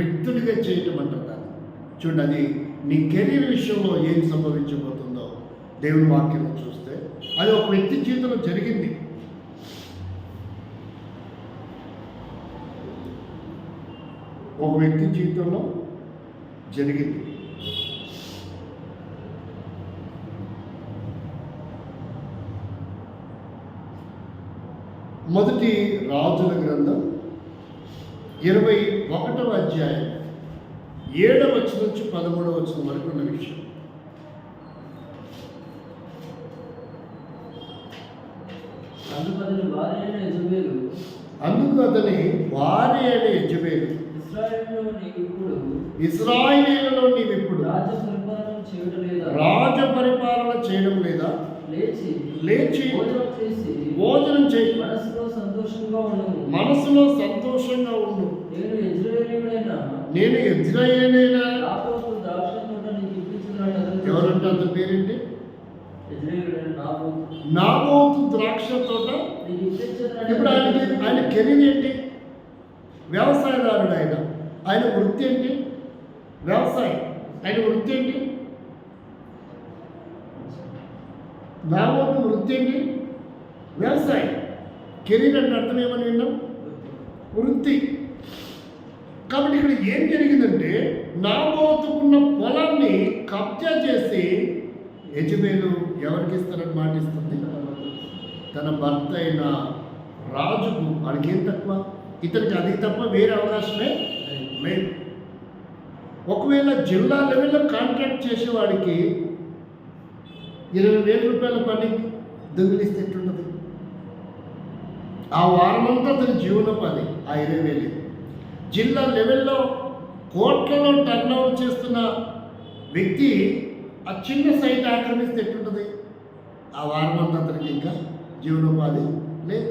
రిక్తుడిగా చేయటం అంటారు దాన్ని. చూడండి, అది నీ కెరీర్ విషయంలో ఏం సంభవించబోతుందో దేవుని వాక్యం చూస్తే అది ఒక వ్యక్తి జీవితంలో జరిగింది. ఒక వ్యక్తి జీవితంలో జరిగింది. మొదటి రాజుల గ్రంథం 21వ అధ్యాయం 7వ వచనం నుంచి 13వ వచనం వరకు ఉన్న విషయం. అందుకు అతని భార్య అయిన యెజబెలు ఇశ్రాయేలులో నీవిప్పుడు రాజ పరిపాలన చేయడం లేదా, లేచి భోజనం చేయి, మనసులో సంతోషంగా ఉండు, నేను యెజ్రెయేలీనైనా. ఎవరంటే అంత పేరేంటి, నాబోతు ద్రాక్ష తోట. ఇప్పుడు ఆయన కెరీర్ ఏంటి, వ్యవసాయదారుడు. ఆయన వృత్తి ఏంటి, వ్యవసాయం. ఆయన వృత్తి ఏంటి, నాబోతు వృత్తి ఏంటి, వ్యవసాయం. కెరీర్ అంటే అర్థం ఏమని విన్నాం, వృత్తి. కాబట్టి ఇక్కడ ఏం జరిగిందంటే నాబోతుకున్న పొలాన్ని కబ్జా చేసి యెజబెలు ఎవరికి ఇస్తారని మాటిస్తుంది, తన భర్త అయిన రాజుకు. వాడికి ఏం తక్కువ, ఇతనికి అది తప్ప వేరే అవకాశమే లేదు. ఒకవేళ జిల్లా లెవెల్లో కాంట్రాక్ట్ చేసేవాడికి 20,000 రూపాయల పని దొంగిలిస్తే ఎట్లుంటుంది, ఆ వారమంతా అతని జీవనోపాధి ఆ 20,000. జిల్లా లెవెల్లో కోట్లలో టర్న్ ఓవర్ చేస్తున్న వ్యక్తి ఆ చిన్న సైట్ ఆక్రమిస్తే ఎట్లుంటుంది, ఆ వారమంతా అతనికి ఇంకా జీవనోపాధి లేదు.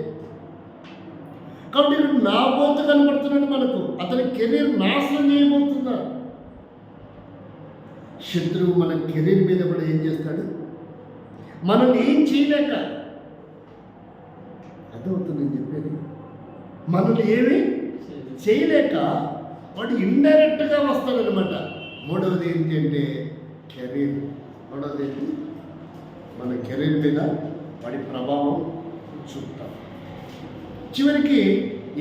కాబట్టి ఇక్కడ నాబోతు కనబడుతున్నాడు మనకు, అతని కెరీర్ నాశనం చేయబోతున్నారు. శత్రువు మన కెరీర్ మీద కూడా ఏం చేస్తాడు? మనల్ని ఏం చేయలేక, అర్థమవుతుంది నేను చెప్పేది, మనల్ని ఏమి చేయలేక వాడు ఇండైరెక్ట్గా వస్తాడనమాట. మూడవది ఏంటి అంటే కెరీర్. మూడవది ఏంటి? మన కెరీర్ మీద వాడి ప్రభావం చూపుతాం. చివరికి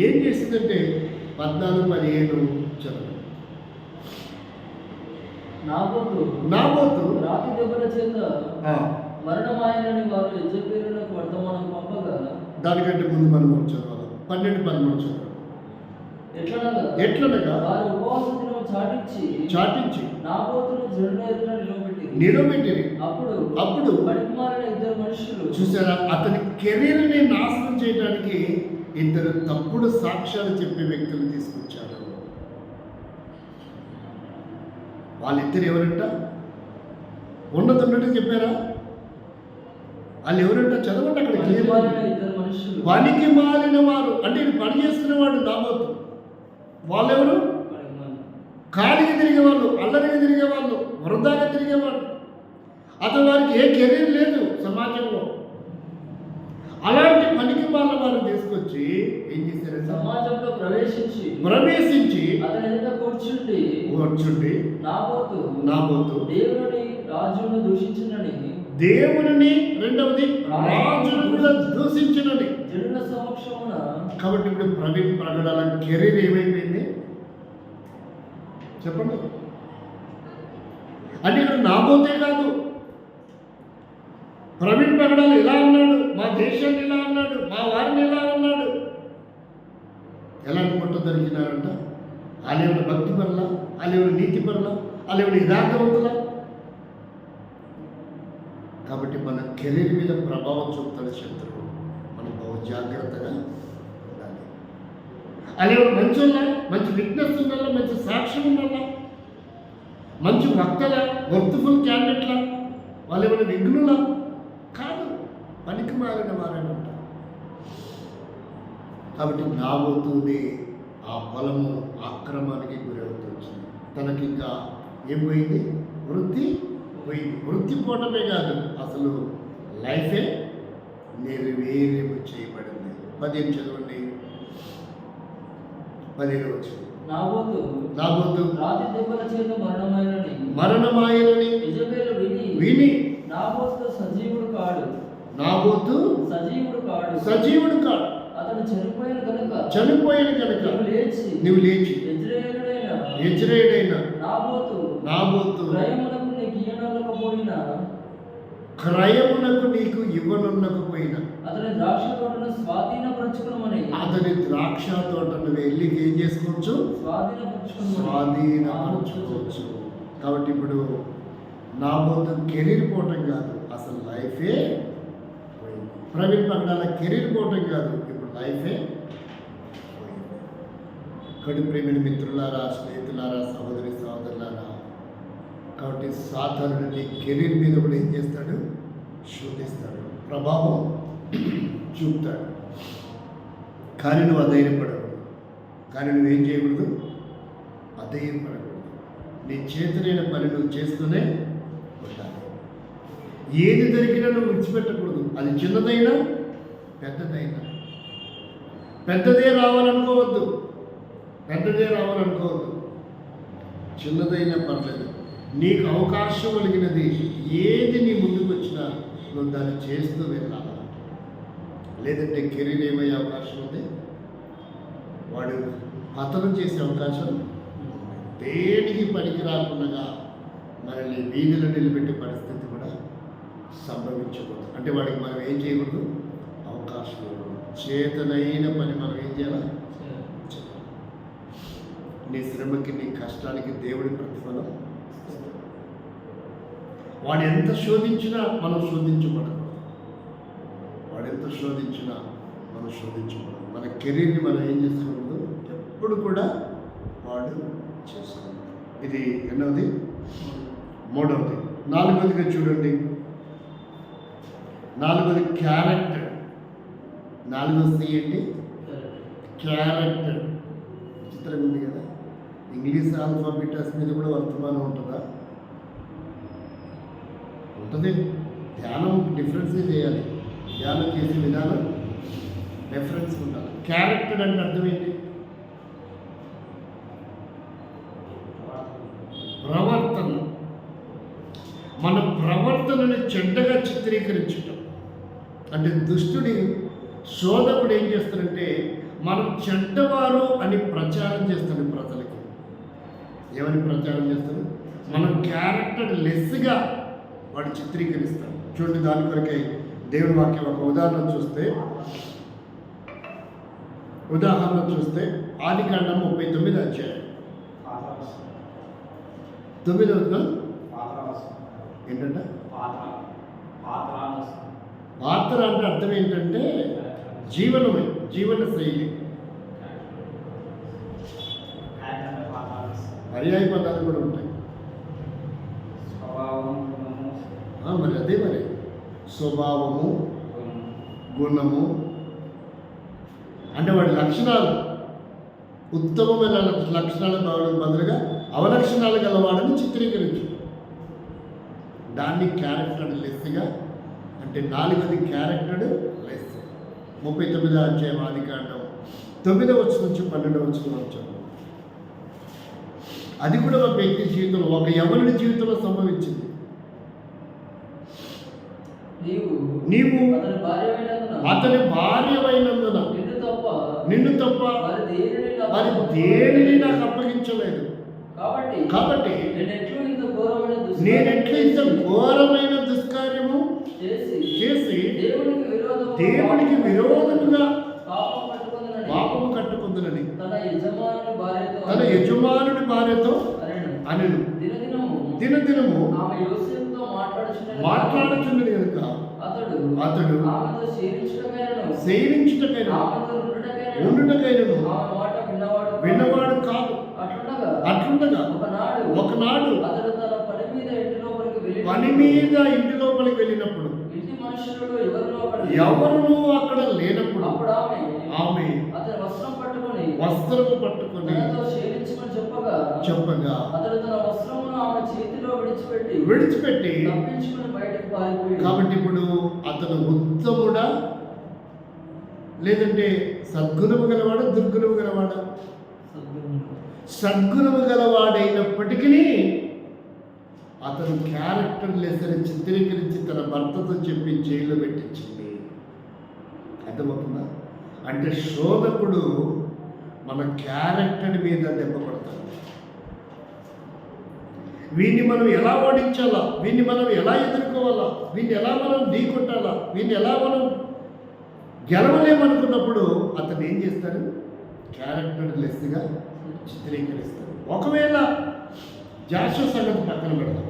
ఏం చేసిందంటే 14-15 చదువు. నాబోతు రాతి దెబ్బల చేత మరణమాయనని వారు యెజెబెలునకు వర్తమానం పంపగా, దానికంటే ముందు మనం చదవాలి 12-13 చదవాలి. ఎట్లనగా వారు ఉపవాస దినము చాటించి నాబోతును జనుల ఎదుట నిలబెట్టిరి. అప్పుడు పనికిమాలిన ఇద్దరు మనుషులు చూసారా, అతని కెరీర్ని నాశనం చేయడానికి 2 తప్పుడు సాక్ష్యాలు చెప్పే వ్యక్తులు తీసుకొచ్చారు. వాళ్ళిద్దరు ఎవరంట? ఉన్నట్టు చెప్పారా? వాళ్ళు ఎవరంట? చదవండి అక్కడ. పనికి మాలిన వారు అంటే పని చేసుకునేవాడు నాబోతు. వాళ్ళెవరు? ఖాళీగా తిరిగేవాళ్ళు, అల్లరిగా తిరిగేవాళ్ళు, వృధాగా తిరిగేవాళ్ళు. అతను వారికి ఏ కెరీర్ లేదు సమాజంలో. అలాంటి పనికి మాలిన వారు తీసుకొచ్చి ఏం చేశారు? సమాజంలో ప్రవేశించి అతని ఎదుట కూర్చుండి నాబోతు దేవుని రెండవది రాజును కూడా దూషించినని జనుల సమక్షమున. కాబట్టి ఇప్పుడు ప్రవీణ్ ప్రగడాల కెరీర్ ఏమైపోయింది చెప్పండి? అంటే ఇక్కడ నాబోతే కాదు, ప్రవీణ్ ప్రగడాలు ఇలా అన్నాడు, మా దేశాన్ని ఇలా అన్నాడు, మా వారిని ఇలా అన్నాడు. ఎలాంటి పొట్ట దొరికినారంట? వాళ్ళేమైనా భక్తి పరుల, వాళ్ళేమైనా నీతి పరుల, వాళ్ళేమైనా యథార్థవంతుల? కాబట్టి మన కెరీర్ మీద ప్రభావం చూపుతాడు శత్రువు. మనం బహు జాగ్రత్తగా ఉండాలి. వాళ్ళేమైనా మంచి వాళ్ళ, మంచి విట్నెస్ ఉండాలా, మంచి సాక్ష్యం ఉండాలా, మంచి వక్తల, వర్త్ఫుల్ క్యాండిడేట్ల, వాళ్ళు ఏమైనా విఘ్నులా? కాదు, పనికి మారిన వారేనంట. కాబట్టి నాబోతుని ఆ పొలము ఆక్రమణకి గురవుతుంది. తనకి ఇంకా ఏం పోయింది? వృత్తి పోయింది. వృత్తి పోవటమే కాదు, అసలు లైఫే నిర్వీర్యము చేయబడింది. 15 చదవండి. 15 వచ్చింది. నాబోతు రాతి దెబ్బల చేత మరణమాయనని యెజెబెలు విని నాబోతు సజీవుడు కాడు. అతడు చనిపోయిన కనుక నువ్వు లేచి యెజ్రెయేలైన నాబోతు క్రయమునకు నీకు ఇవ్వనున్నకపోయినా అతని ద్రాక్ష తోటను వెళ్ళి ఏం చేసుకోవచ్చు? స్వాధీనపరచుకోవచ్చు. కాబట్టి ఇప్పుడు నాబోతు కెరీర్ పోవటం కాదు, అసలు లైఫే పోయింది. ప్రవీణ్ పగడాల కెరీర్ పోవటం కాదు, ఇప్పుడు లైఫే పోయింది. కడు ప్రేమిని మిత్రులారా, స్నేహితులారా, సహోదరి సహోదరులారా, కాబట్టి సాధారణ నీ కెరీర్ మీద కూడా ఏం చేస్తాడు? శోధిస్తాడు, ప్రభావం చూపుతాడు. కానీ నువ్వు అధైర్యపడకూడదు. కానీ నువ్వేం చేయకూడదు? అధైర్యపడకూడదు. నీ చేతులైన పని నువ్వు చేస్తూనే ఉండాలి. ఏది దొరికినా నువ్వు విడిచిపెట్టకూడదు. అది చిన్నదైనా పెద్దదైనా. పెద్దదే రావాలనుకోవద్దు, చిన్నదైనా పర్లేదు. నీకు అవకాశం కలిగినది ఏది నీ ముందుకు వచ్చినా నువ్వు దాన్ని చేస్తూ వెళ్ళాలి. లేదంటే కెరీర్ ఏమయ్యే అవకాశం ఉంది, వాడు పతనం చేసే అవకాశం, దేనికి పనికి రాకుండా మనల్ని వీధిలో నిలబెట్టే పరిస్థితి కూడా సంభవించకూడదు. అంటే వాడికి మనం ఏం చేయకూడదు? అవకాశం ఇవ్వకూడదు. చేతనైన పని మనం ఏం చేయాలి? నీ శ్రమకి, నీ కష్టానికి దేవుడి ప్రతిఫలం. వాడు ఎంత శోధించినా మనం శోధించబడదు. మన కెరీర్ని మనం ఏం చేసుకోకూడదు, ఎప్పుడు కూడా వాడు చేసుకోకూడదు. ఇది ఎన్నోది? 3వది. 4వదిగా చూడండి. 4వది క్యారెక్టర్. 4వది ఏంటి? క్యారెక్టర్. విచిత్రంగా ఉంది కదా. ఇంగ్లీష్ ఆల్ఫాబెటస్ మీద కూడా వర్తమానం ఉంటుందా? ఉంటుంది. ధ్యానం డిఫరెన్సే చేయాలి. ధ్యానం చేసే విధానం డిఫరెన్స్ ఉండాలి. క్యారెక్టర్ అంటే అర్థం ఏంటి? ప్రవర్తన. మన ప్రవర్తనని చెడ్డగా చిత్రీకరించటం. అంటే దుష్టుడి శోధకుడు ఏం చేస్తాడంటే మనం చెడ్డవారు అని ప్రచారం చేస్తాడు ప్రజలకి. ఏమని ప్రచారం చేస్తాడు? మనం క్యారెక్టర్ లెస్గా వాడు చిత్రీకరిస్తాడు. చూడండి, దాని కొరకై దేవుని వాక్యం ఒక ఉదాహరణ చూస్తే ఆదికాండం 39 అధ్యాయం 9వ ఏంటంటే పాత్ర అంటే అర్థం ఏంటంటే జీవనమే, జీవన శైలి. పర్యాయ పదాలు కూడా ఉంటాయి. మరి అదే మరి స్వభావము, గుణము అంటే వాడి లక్షణాలు, ఉత్తమమైన లక్షణాలు బదులుగా అవలక్షణాలు గలవాడని చిత్రీకరించు. దాన్ని క్యారెక్టర్ లెస్గా అంటే 4వది క్యారెక్టర్ లెస్. 39వ అధ్యాయం ఆదికాండం 9వ వచనం నుంచి 12వ వచనం వచ్చాము. అది కూడా ఒక వ్యక్తి జీవితంలో, ఒక యవనుడి జీవితంలో సంభవించింది. నీవు అతని భార్యమైనందున నిన్ను తప్ప మరి దేనిని నాకు అప్పగించలేదు. కాబట్టి నేనెట్లు ఇంత ఘోరమైన దుష్కార్యము చేసి దేవునికి విరోధముగా పాపము కట్టుకుందునని తన యజమానుడి భార్యతో అనెను. దినదినము మాట్లాడుచున్నది కనుక అతడు సేవించుటకైనా ఉండుటకైనను విన్నవాడు కాదు. అట్లుండగా ఒకనాడు పని మీద ఇంటి లోపలికి వెళ్ళినప్పుడు ఎవరునూ అక్కడ లేనప్పుడు ఆమె వస్త్రము పట్టుకొని చెప్పగా విడిచిపెట్టి కాబట్టి ఇప్పుడు అతను ఉత్తముడా లేదంటే సద్గుణము గలవాడా దుర్గుణము గలవాడా? సద్గుణము గలవాడైనప్పటికీ అతను క్యారెక్టర్ లెస్ అని చిత్రీకరించి తన భర్తతో చెప్పి జైల్లో పెట్టించింది. అర్థమవుతుందా? అంటే శోధకుడు మన క్యారెక్టర్ మీద దెబ్బ పడతాడు. వీడిని మనం ఎలా ఓడించాలా, వీడిని మనం ఎలా ఎదుర్కోవాలా, వీడిని ఎలా మనం ఢీకొట్టాలా, వీడిని ఎలా మనం గెలవలేమనుకున్నప్పుడు అతను ఏం చేస్తాడు? క్యారెక్టర్ లెస్గా చిత్రీకరిస్తాడు. ఒకవేళ జాషువా సంగతి పక్కన పెడదాం.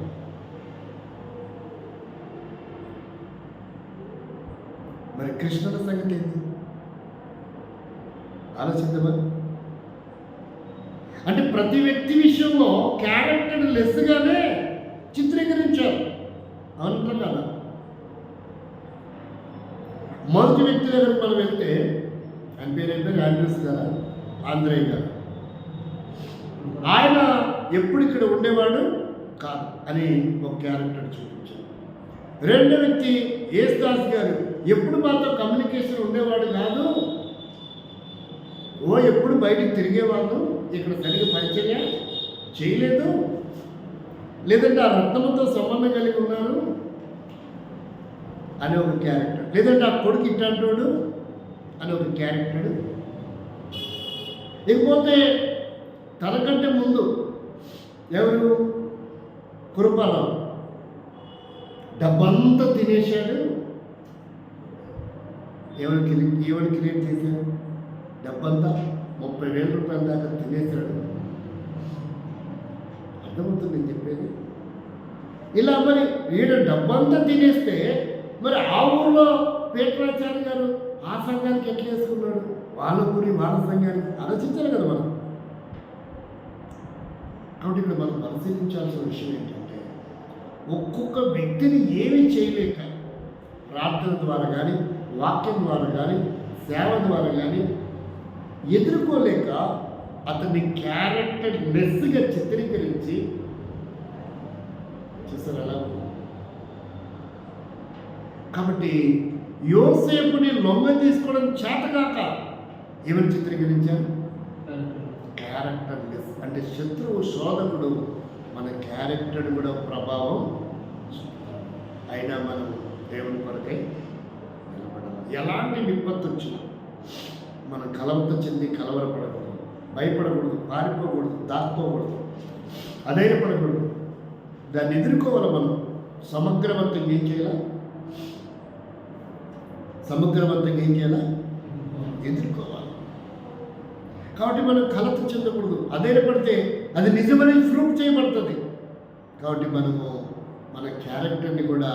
మరి కృష్ణుల సంగతి ఏంటి? ఆలోచిద్దామా? అంటే ప్రతి వ్యక్తి విషయంలో క్యారెక్టర్ లెస్గానే చిత్రీకరించారు. అవునంటారు కదా? మొదటి వ్యక్తి దగ్గరికి మనం వెళ్తే ఆయన పేరు ఆండ్రూస్ గారు, ఆంధ్రయ్య గారు. ఆయన ఎప్పుడు ఇక్కడ ఉండేవాడు కాదు అని ఒక క్యారెక్టర్ చూపించారు. రెండో వ్యక్తి యేసుదాస్ గారు ఎప్పుడు మాతో కమ్యూనికేషన్ ఉండేవాడు కాదు, ఎప్పుడు బయటికి తిరిగేవాడు, ఇక్కడ సరిగ్గా పరిచయం చేయలేదు, లేదంటే ఆ రత్నముతో సంబంధం కలిగి ఉన్నారు అని ఒక క్యారెక్టర్, లేదంటే ఆ కొడుకు ఇట్టంటాడు అని ఒక క్యారెక్టర్. ఇకపోతే తనకంటే ముందు ఎవరు? కృపారావు డబ్బంతా తినేశాడు. ఎవరు క్రియేట్ చేశాడు? డబ్బంతా 30,000 రూపాయల దాకా తినేశాడు. అర్థమవుతుంది నేను చెప్పేది? ఇలా మరి వీడు డబ్బంతా తినేస్తే మరి ఆ ఊళ్ళో పేట్రాచార్య గారు ఆ సంఘానికి ఎట్లా వేసుకున్నాడు? వాళ్ళ ఊరి వాళ్ళ సంఘానికి ఆలోచించాలి కదా మనం. కాబట్టి ఇక్కడ మనం పరిశీలించాల్సిన విషయం ఏంటంటే ఒక్కొక్క వ్యక్తిని ఏమీ చేయలేక ప్రార్థన ద్వారా కానీ వాక్యం ద్వారా కానీ సేవ ద్వారా కానీ ఎదుర్కోలేక అతన్ని క్యారెక్టర్ లెస్గా చిత్రీకరించి చూసారు ఎలా కాబట్టి యోసేపుని లొంగ తీసుకోవడం చేతగాక ఏమని చిత్రీకరించారు? క్యారెక్టర్లెస్. అంటే శత్రువు శోధకుడు మన క్యారెక్టర్ కూడా ప్రభావం చూపుతాడు. అయినా మనం దేవుని కొరకై నిలబడాలి. ఎలాంటి విపత్తు వచ్చినా మనం కలవత చెంది కలవరపడకూడదు, భయపడకూడదు, పారిపోకూడదు, దాక్కోకూడదు, అధైర్యపడకూడదు. దాన్ని ఎదుర్కోవాలి. మనం సమగ్రవంతంగా ఏం చేయాలా? సమగ్రవంతంగా ఏం చేయాలా? ఎదుర్కోవాలి. కాబట్టి మనం కలత చెందకూడదు. అధైర్యపడితే అది నిజమని ప్రూవ్ చేయబడుతుంది. కాబట్టి మనము మన క్యారెక్టర్ని కూడా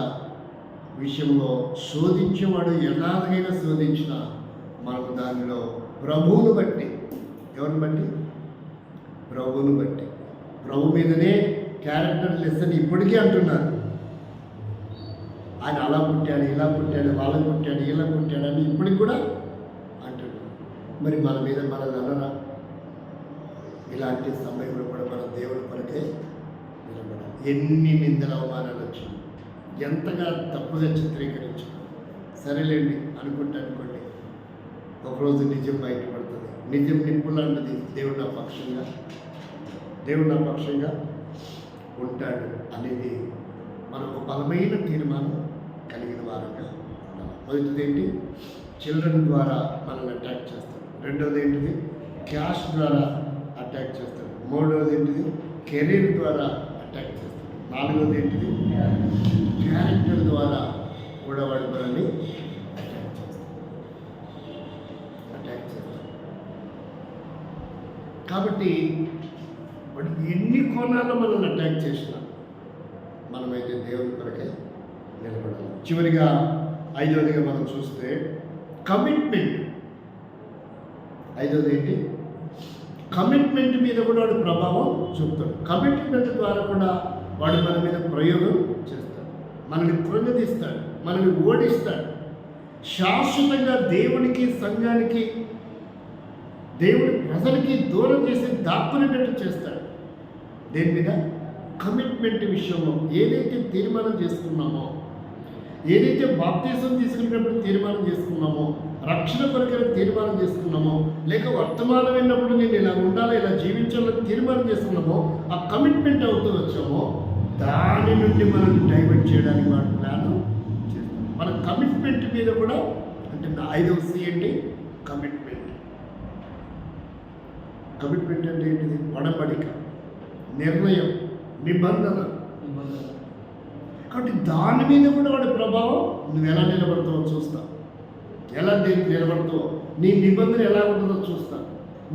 విషయంలో శోధించేవాడు ఎలాగైనా శోధించినా మనకు దానిలో ప్రభువును బట్టి, ఎవరిని బట్టి? ప్రభువును బట్టి. ప్రభు మీదనే క్యారెక్టర్ లెస్ అని ఇప్పటికీ అంటున్నారు. ఆయన అలా పుట్టాడు, ఇలా పుట్టాడు, వాళ్ళకి పుట్టాడు, ఇలా పుట్టాడు అని ఇప్పటికి కూడా అంటున్నాడు. మరి మన మీద మనల్ని అనరా? ఇలాంటి సమయంలో కూడా మన దేవుడి కొరకే నిలబడాలి. ఎన్ని నిందల అవమానాలు వచ్చినా, ఎంతగా తప్పుగా చిత్రీకరించినా సరేలేండి అనుకోండి, ఒకరోజు నిజం బయటపడుతుంది. నిజం నిప్పులాంటిది. దేవుడు నా పక్షంగా ఉంటాడు అనేది మనకు బలమైన తీర్మానం కలిగిన వారంగా ఉండాలి. మొదటిది ఏంటి? చిల్డ్రన్ ద్వారా మనల్ని అటాక్ చేస్తాడు. రెండవది ఏంటిది? క్యాష్ ద్వారా అటాక్ చేస్తాడు. మూడవది ఏంటిది? కెరీర్ ద్వారా అటాక్ చేస్తాడు. నాలుగవది ఏంటిది? క్యారెక్టర్ ద్వారా కూడా వాడు మనల్ని అటాక్ చేస్తాడు. కాబట్టి వాడు ఎన్ని కోణాల్లో మనల్ని అటాక్ చేసినా మనమైతే దేవుని కొరకే నిలబడాలి. చివరిగా ఐదవదిగా మనం చూస్తే కమిట్మెంట్. ఐదవది ఏంటి? కమిట్మెంట్ మీద కూడా వాడు ప్రభావం చూపుతాడు. కమిట్మెంట్ ద్వారా కూడా వాడు మన మీద ప్రయోగం చేస్తాడు. మనల్ని కృంగదీస్తాడు, మనల్ని ఓడిస్తాడు. శాశ్వతంగా దేవునికి, సంఘానికి, దేవుడి ప్రజలకి దూరం చేసి దాక్కునేటట్టు చేస్తాడు. దేని మీద? కమిట్మెంట్ విషయంలో. ఏదైతే తీర్మానం చేసుకున్నామో, ఏదైతే బాప్తిసం తీసుకునేటప్పుడు తీర్మానం చేసుకున్నామో, రక్షణ కొరకైన తీర్మానం చేసుకున్నామో, లేక వర్తమానం అయినప్పుడు నేను ఇలా ఉండాలి, ఇలా జీవించాలని తీర్మానం చేసుకున్నామో, ఆ కమిట్మెంట్ అవుతూ వచ్చామో దాని నుండి మనం డైవర్ట్ చేయడానికి వాడు ప్లాన్ చేస్తాం. మన కమిట్మెంట్ మీద కూడా, అంటే ఐదవ సి ఏంటి? కమిట్మెంట్. కమిట్మెంట్ అంటే ఏంటిది? ఒడంబడిక, నిర్ణయం, నిబంధన. కాబట్టి దాని మీద కూడా వాడి ప్రభావం. నువ్వు ఎలా నిలబడతావో చూస్తా, ఎలా దేనికి నిలబడతావో, నీ నిబంధన ఎలా ఉంటుందో చూస్తా,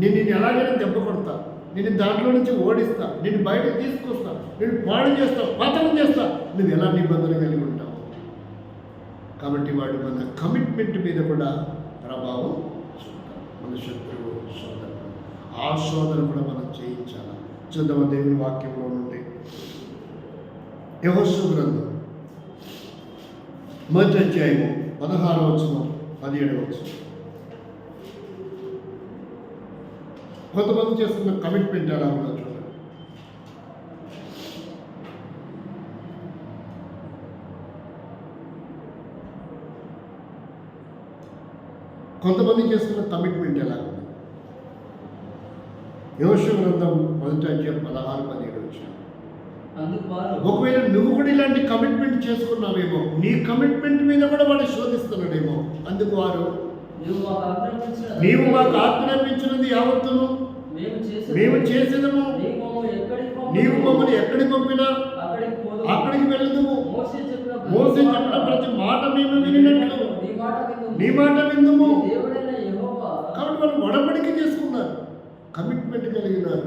నేను ఎలాగైనా దెబ్బ కొడతా, నేను దాంట్లో నుంచి ఓడిస్తా, నేను బయటకు తీసుకొస్తా, నేను పాడు చేస్తా, పతనం చేస్తా. నువ్వు ఎలా నిబంధన కలిగి ఉంటావు. కాబట్టి వాడు మన కమిట్మెంట్ మీద కూడా ప్రభావం చూపుతాడు. మన శత్రువు శోధన, ఆ శోధన కూడా మనం చేయించాలి. చూద్దాం దేవుని వాక్యంలో నుండి యెహోషువ గ్రంథం 1వ అధ్యాయము 16వ వచనం 17వ వచనం. కొంతమంది చేస్తున్న కమిట్మెంట్ ఎలా ఉందో చూడండి. కొంతమంది చేస్తున్న కమిట్మెంట్ ఎలా ఉంది? యెహోషువ గ్రంథం 1వ అధ్యాయం 16-17 వచనం. ఒకవేళ నువ్వు కూడా ఇలాంటి కమిట్మెంట్ చేసుకున్నావేమో, నీ కమిట్మెంట్ మీద కూడా వాడు శోధిస్తున్నాడేమో. అందుకు వారు, నీవు మాకు ఆజ్ఞాపించినది యావత్తును మేము చేసేదము, నీవు మమ్మల్ని ఎక్కడికి పంపినా అక్కడికి వెళ్ళదుము. మోసే చెప్పిన ప్రతి మాట మేము వినినట్లు నీ మాట విందుము. కాబట్టి వాళ్ళు ఒడంబడిక చేసుకున్నారు, కమిట్మెంట్ కలిగినారు.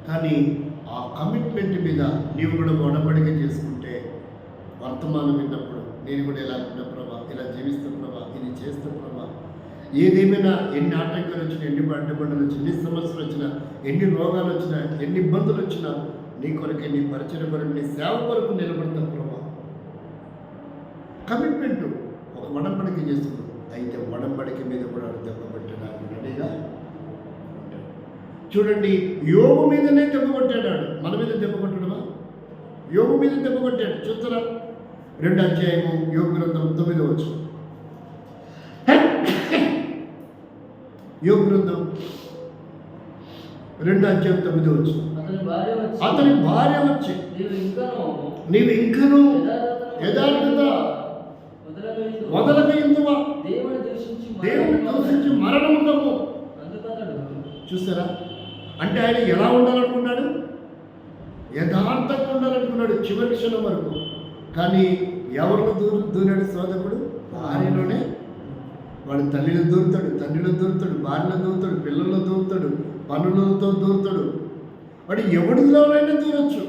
కానీ ఆ కమిట్మెంట్ మీద నీవు కూడా ఒడంబడిక చేసుకుంటే, వర్తమానం విన్నప్పుడు నేను కూడా ఇలా ఉంటా ప్రభా, ఇలా జీవిస్తా ప్రభా, ఇది చేస్తా ప్రభా, ఏదేమైనా ఎన్ని ఆటంకాలు వచ్చినా, ఎన్ని అడ్డుబండలు వచ్చినా, ఎన్ని సమస్యలు వచ్చినా, ఎన్ని రోగాలు వచ్చినా, ఎన్ని ఇబ్బందులు వచ్చినా, నీ కొరకే, నీ పరిచయ కొరకు, నీ సేవ కొరకు నిలబడతా ప్రభా. కమిట్మెంట్ ఒక ఒడంబడిక చేస్తున్నాడు. అయితే ఒడంబడిక మీద కూడా దెబ్బ పెట్టడానికి రెడీగా. చూడండి, యోబు మీదనే దెబ్బ కొట్టాడు. మన మీద దెబ్బ కొట్టడమా? యోబు మీద దెబ్బ కొట్టాడు. చూస్తారా? 2వ అధ్యాయము యోబు గ్రంథం 9వ వచనం. యోబు గ్రంథం 2:9. అతని భార్య వచ్చి నీవు ఇంకను యథార్థత వదలకయిందువా, దేవుని దూషించి మరణముందము. చూస్తారా, అంటే ఆయన ఎలా ఉండాలనుకున్నాడు? యథార్థంగా ఉండాలనుకున్నాడు చివరి క్షణం వరకు. కానీ ఎవరిని దూరాడు శోధకుడు? భార్యలోనే. వాడు తల్లిలో దూరుతాడు, తండ్రిలో దూరుతాడు, భార్యలో దూరుతాడు, పిల్లల్లో దూరుతాడు, పనులతో దూరుతాడు. వాడు ఎవడిలోనైనా దూరొచ్చు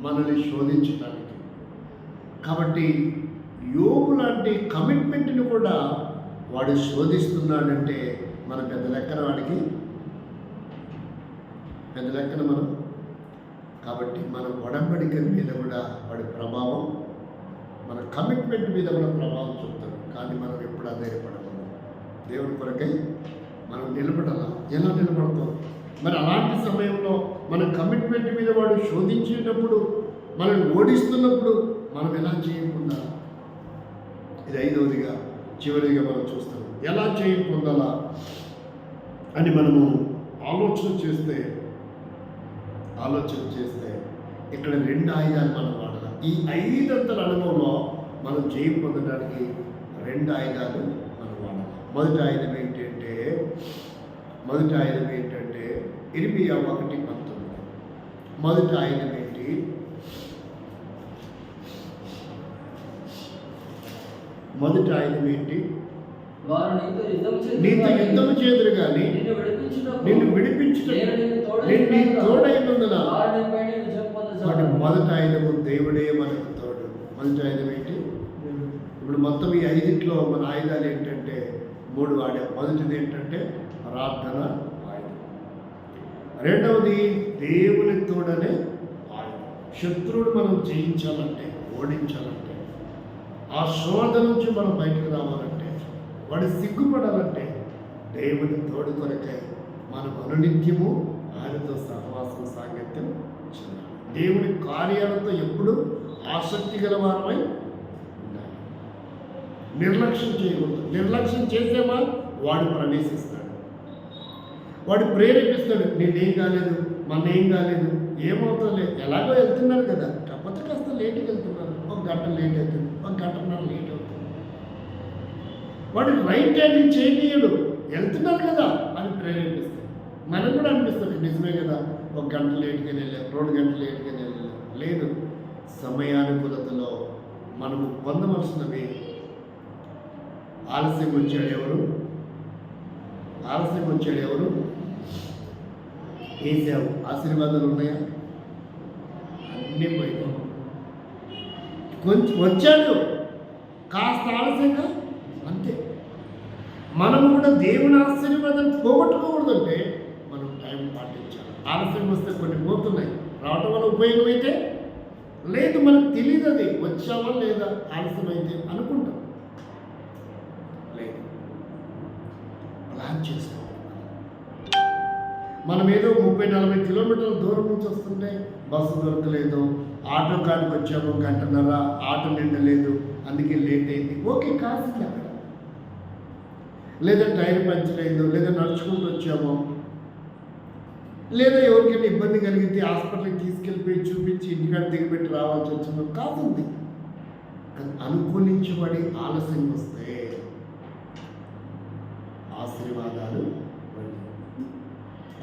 మనల్ని శోధించడానికి. కాబట్టి యోబు లాంటి కమిట్మెంట్ని కూడా వాడు శోధిస్తున్నాడంటే మన పెద్ద లెక్కన వాడికి పెద్ద లెక్కన మనం. కాబట్టి మన ఒడంబడిక మీద కూడా వాడి ప్రభావం, మన కమిట్మెంట్ మీద కూడా ప్రభావం చూపుతాడు. కానీ మనం ఎప్పుడు అధైర్యపడకూడదు. దేవుని కొరకై మనం నిలబడాలా. ఎలా నిలబడతాం? మరి అలాంటి సమయంలో మన కమిట్మెంట్ మీద వాడు శోధించేటప్పుడు, మనల్ని ఓడిస్తున్నప్పుడు మనం ఎలా చేయకుండా, ఇది 5వదిగా చివరిగా మనం చూస్తాం. ఎలా చేయకుండాలా అని మనము ఆలోచన చేస్తే ఇక్కడ 2 ఆయుధాలు మనం వాడాలి. ఈ 5 అంతల అనుభవంలో మనం జయం పొందడానికి 2 ఆయుధాలు మనం వాడాలి. మొదటి ఆయుధం ఏంటంటే ఇర్మియా 1:19. మొదటి ఆయుధం ఏంటి? నీతో యుద్ధము చేదురు కానీ నిన్ను విడిపించుటకు నేను నీకు తోడైనందున. వాటి మొదటి ఆయుధము దేవుడే మనకు తోడు. మొదటి ఆయుధం ఏంటి? ఇప్పుడు మొత్తం ఈ 5 మన ఆయుధాలు ఏంటంటే 3 వాడాం. మొదటిది ఏంటంటే ప్రార్థన ఆయుధం. రెండవది దేవుని తోడనే ఆయుధం. శత్రువుడు మనం జయించాలంటే, ఓడించాలంటే, ఆ శోధ నుంచి మనం బయటకు రావాలంటే, వాడు సిగ్గుపడాలంటే దేవుని తోడు కొరకై మనం అనునిత్యము ఆయనతో సహవాసం సాంగత్యం చేయాలి. దేవుని కార్యాలతో ఎప్పుడు ఆసక్తి గల వారమై ఉండాలి. నిర్లక్ష్యం చేయకూడదు. నిర్లక్ష్యం చేసేమా వాడు ప్రవేశిస్తాడు, వాడు ప్రేరేపిస్తాడు. నేనేం కాలేదు, ఏం కాలేదు, ఏమవుతుందిలే, ఎలాగో వెళ్తున్నారు కదా, కాకపోతే కాస్త లేట్కి వెళ్తున్నారు, 1 గంట లేట్ అవుతుంది, 1 గంటన్నర లేట్ అవుతుంది. వాడు రైట్ హ్యాండ్ చేయనీయడు, వెళ్తున్నారు కదా అని ప్రేరేపిస్తాడు. మనకు కూడా అనిపిస్తుంది నిజమే కదా, 1 గంట లేట్గా వెళ్ళాం, 2 గంటలు లేట్గా వెళ్ళాం. లేదు, సమయానుకూలతలో మనము పొందవలసినవి. ఆలస్యం వచ్చాడు ఎవరు? ఏసావు. ఆశీర్వాదాలు ఉన్నాయా? అన్నీ పోయినాయి. కొంచెం వచ్చాడు, కాస్త ఆలస్యంగా, అంతే. మనం కూడా దేవుని ఆశీర్వాదాన్ని పోగొట్టుకోకూడదంటే మనం టైం పాటించాలి. ఆలస్యం వస్తే కొన్ని పోతున్నాయి, రావటం వల్ల ఉపయోగం అయితే లేదు, మనకు తెలియదు అది వచ్చామా లేదా. ఆలస్యం అయితే అనుకుంటాం, లేదు. ప్లాన్ చేసుకోవాలి. మనం ఏదో 30-40 కిలోమీటర్ల దూరం నుంచి వస్తుంటే బస్సు దొరకలేదు, ఆటో కాడికి వచ్చాము, 1 గంటన్నర, ఆటో నిండలేదు, అందుకే లేట్ అయింది. ఓకే, కాసింది అక్కడ. లేదా టైర్ పంచర్ అయిందో, లేదా నడుచుకుంటూ వచ్చామో, లేదా ఎవరికైనా ఇబ్బంది కలిగితే హాస్పిటల్కి తీసుకెళ్ళిపోయి చూపించి ఇంటికాడ దిగబెట్టి రావాల్సి వచ్చిందో, కాదుంది. అనుకూలించబడి ఆలస్యం వస్తే ఆశీర్వాదాలు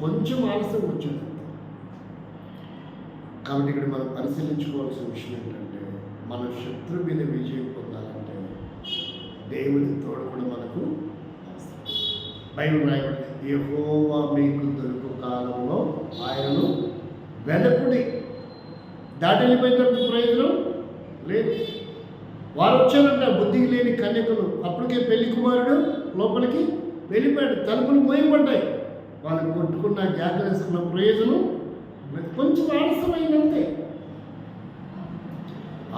కొంచెం ఆలస్యం వచ్చింది. కాబట్టి ఇక్కడ మనం పరిశీలించుకోవాల్సిన విషయం ఏంటంటే, మన శత్రు మీద విజయం పొందాలంటే దేవుని తోడు కూడా మనకు అవసరం. బైబిల్ రాయబడింది, యెహోవా మీకు దొరుకు కాలంలో ఆయనను వెదకుడి. దాటి వెళ్ళిపోయినట్టు ప్రయోజనం లేదు. వారు వచ్చారంట, బుద్ధికి లేని కన్యకలు. అప్పటికే పెళ్లి కుమారుడు లోపలికి వెళ్ళిపోయాడు, తలుపులు మోయబడ్డాయి. వాళ్ళు కొట్టుకున్న జాగ్రత్త ప్రయోజనం కొంచెం ఆలస్యమైందంతే.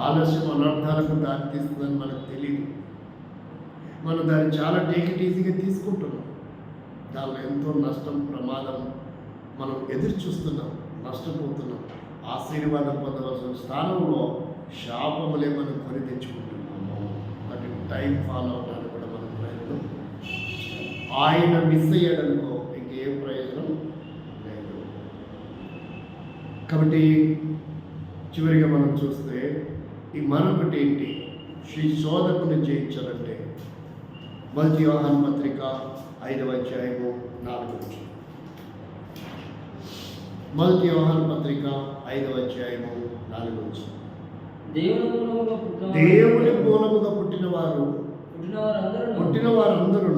ఆలస్యం అనర్థాలకు దారి తీస్తుందని మనకు తెలియదు. మనం దాన్ని చాలా టేక్ ఇట్ ఈజీగా తీసుకుంటున్నాం. దానిలో ఎంతో నష్టం, ప్రమాదం మనం ఎదురు చూస్తున్నాం, నష్టపోతున్నాం. ఆశీర్వాదం పొందవలసిన స్థానంలో శాపములే మనం కొని తెచ్చుకుంటున్నాము. బట్ టైం ఫాలో అవడానికి కూడా మనం ప్రయత్నం చేయాలి. ఆయన మిస్ అయ్యాడనుకో ఇంకేం ప్రయోజనం లేదు. కాబట్టి చివరిగా మనం చూస్తే ఈ మరొకటి ఏంటి, శ్రీ శోధకుని జయించాలంటే మొదటి యోహాను పత్రిక 5వ అధ్యాయము 4వ వచనం. మొదటి యోహాను పత్రిక 5వ అధ్యాయము 4వ వచనం. దేవుని మూలముగా పుట్టిన వారందరూ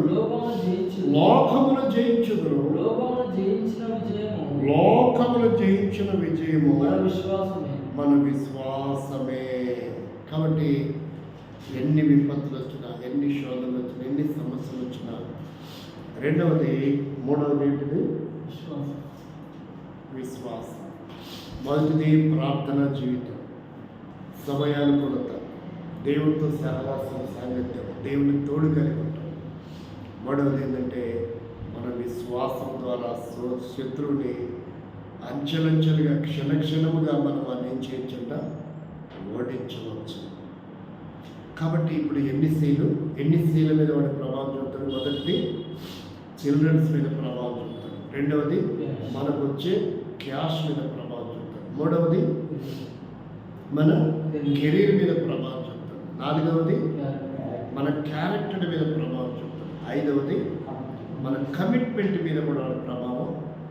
లోకమును జయించుదురు. లోకమును జయించిన విజయము మన విశ్వాసమే. కాబట్టి ఎన్ని విపత్తులు వచ్చినా, ఎన్ని శోధనలు వచ్చినా, ఎన్ని సమస్యలు వచ్చినా, మూడవది ఏంటిది? విశ్వాసం. మొదటిది ప్రార్థన జీవితం, సమయానుకూలత, దేవునితో సహవాసం, సాంగత్యం, దేవుని తోడు కలిగి ఉంటాం. మూడవది ఏంటంటే మన విశ్వాసం ద్వారా శత్రువుని అంచెలంచెలుగా క్షణక్షణముగా మనం ఏం చేయొచ్చంట, ఓడించవచ్చు. కాబట్టి ఇప్పుడు ఎన్ని స్త్రీల మీద వాడి ప్రభావం చూపుతాడు. మొదటిది చిల్డ్రన్స్ మీద ప్రభావం చూపుతాడు. రెండవది మనకు వచ్చే క్యాష్ మీద ప్రభావం చూపుతాడు. మూడవది మన కెరీర్ మీద ప్రభావం చూపుతాడు. నాలుగవది మన క్యారెక్టర్ మీద ప్రభావం చూపుతాడు. ఐదవది మన కమిట్మెంట్ మీద కూడా వాడి ప్రభావం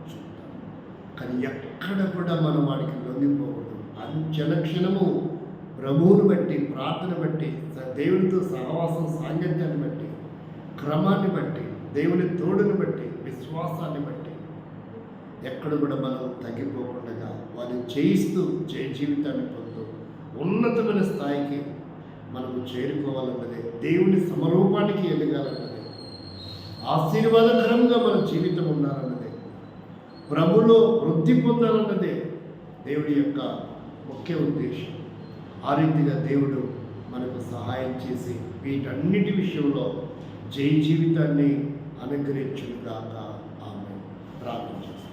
చూపుతాడు. కానీ ఎక్కడ కూడా మనం వాడికి లొంగిపోకూడదు. అంచెలక్షణము ప్రభువుని బట్టి, ప్రార్థన బట్టి, దేవునితో సహవాసం, సాంగత్యాన్ని బట్టి, క్రమాన్ని బట్టి, దేవుని తోడుని బట్టి, విశ్వాసాన్ని బట్టి ఎక్కడ కూడా మనం తగ్గిపోకుండా వారిని చేయిస్తూ జీవితాన్ని పొందుతూ ఉన్నతమైన స్థాయికి మనము చేరుకోవాలన్నదే, దేవుని సమరూపానికి ఎదగాలన్నదే, ఆశీర్వాదకరంగా మన జీవితం ఉండాలన్నదే, ప్రభులో వృద్ధి పొందాలన్నదే దేవుడి యొక్క ముఖ్య ఉద్దేశం. ఆ రీతిగా దేవుడు మనకు సహాయం చేసి వీటన్నిటి విషయంలో జై జీవితాన్ని అనుగ్రహించుగాక. ఆమె ప్రార్థన చేస్తాం.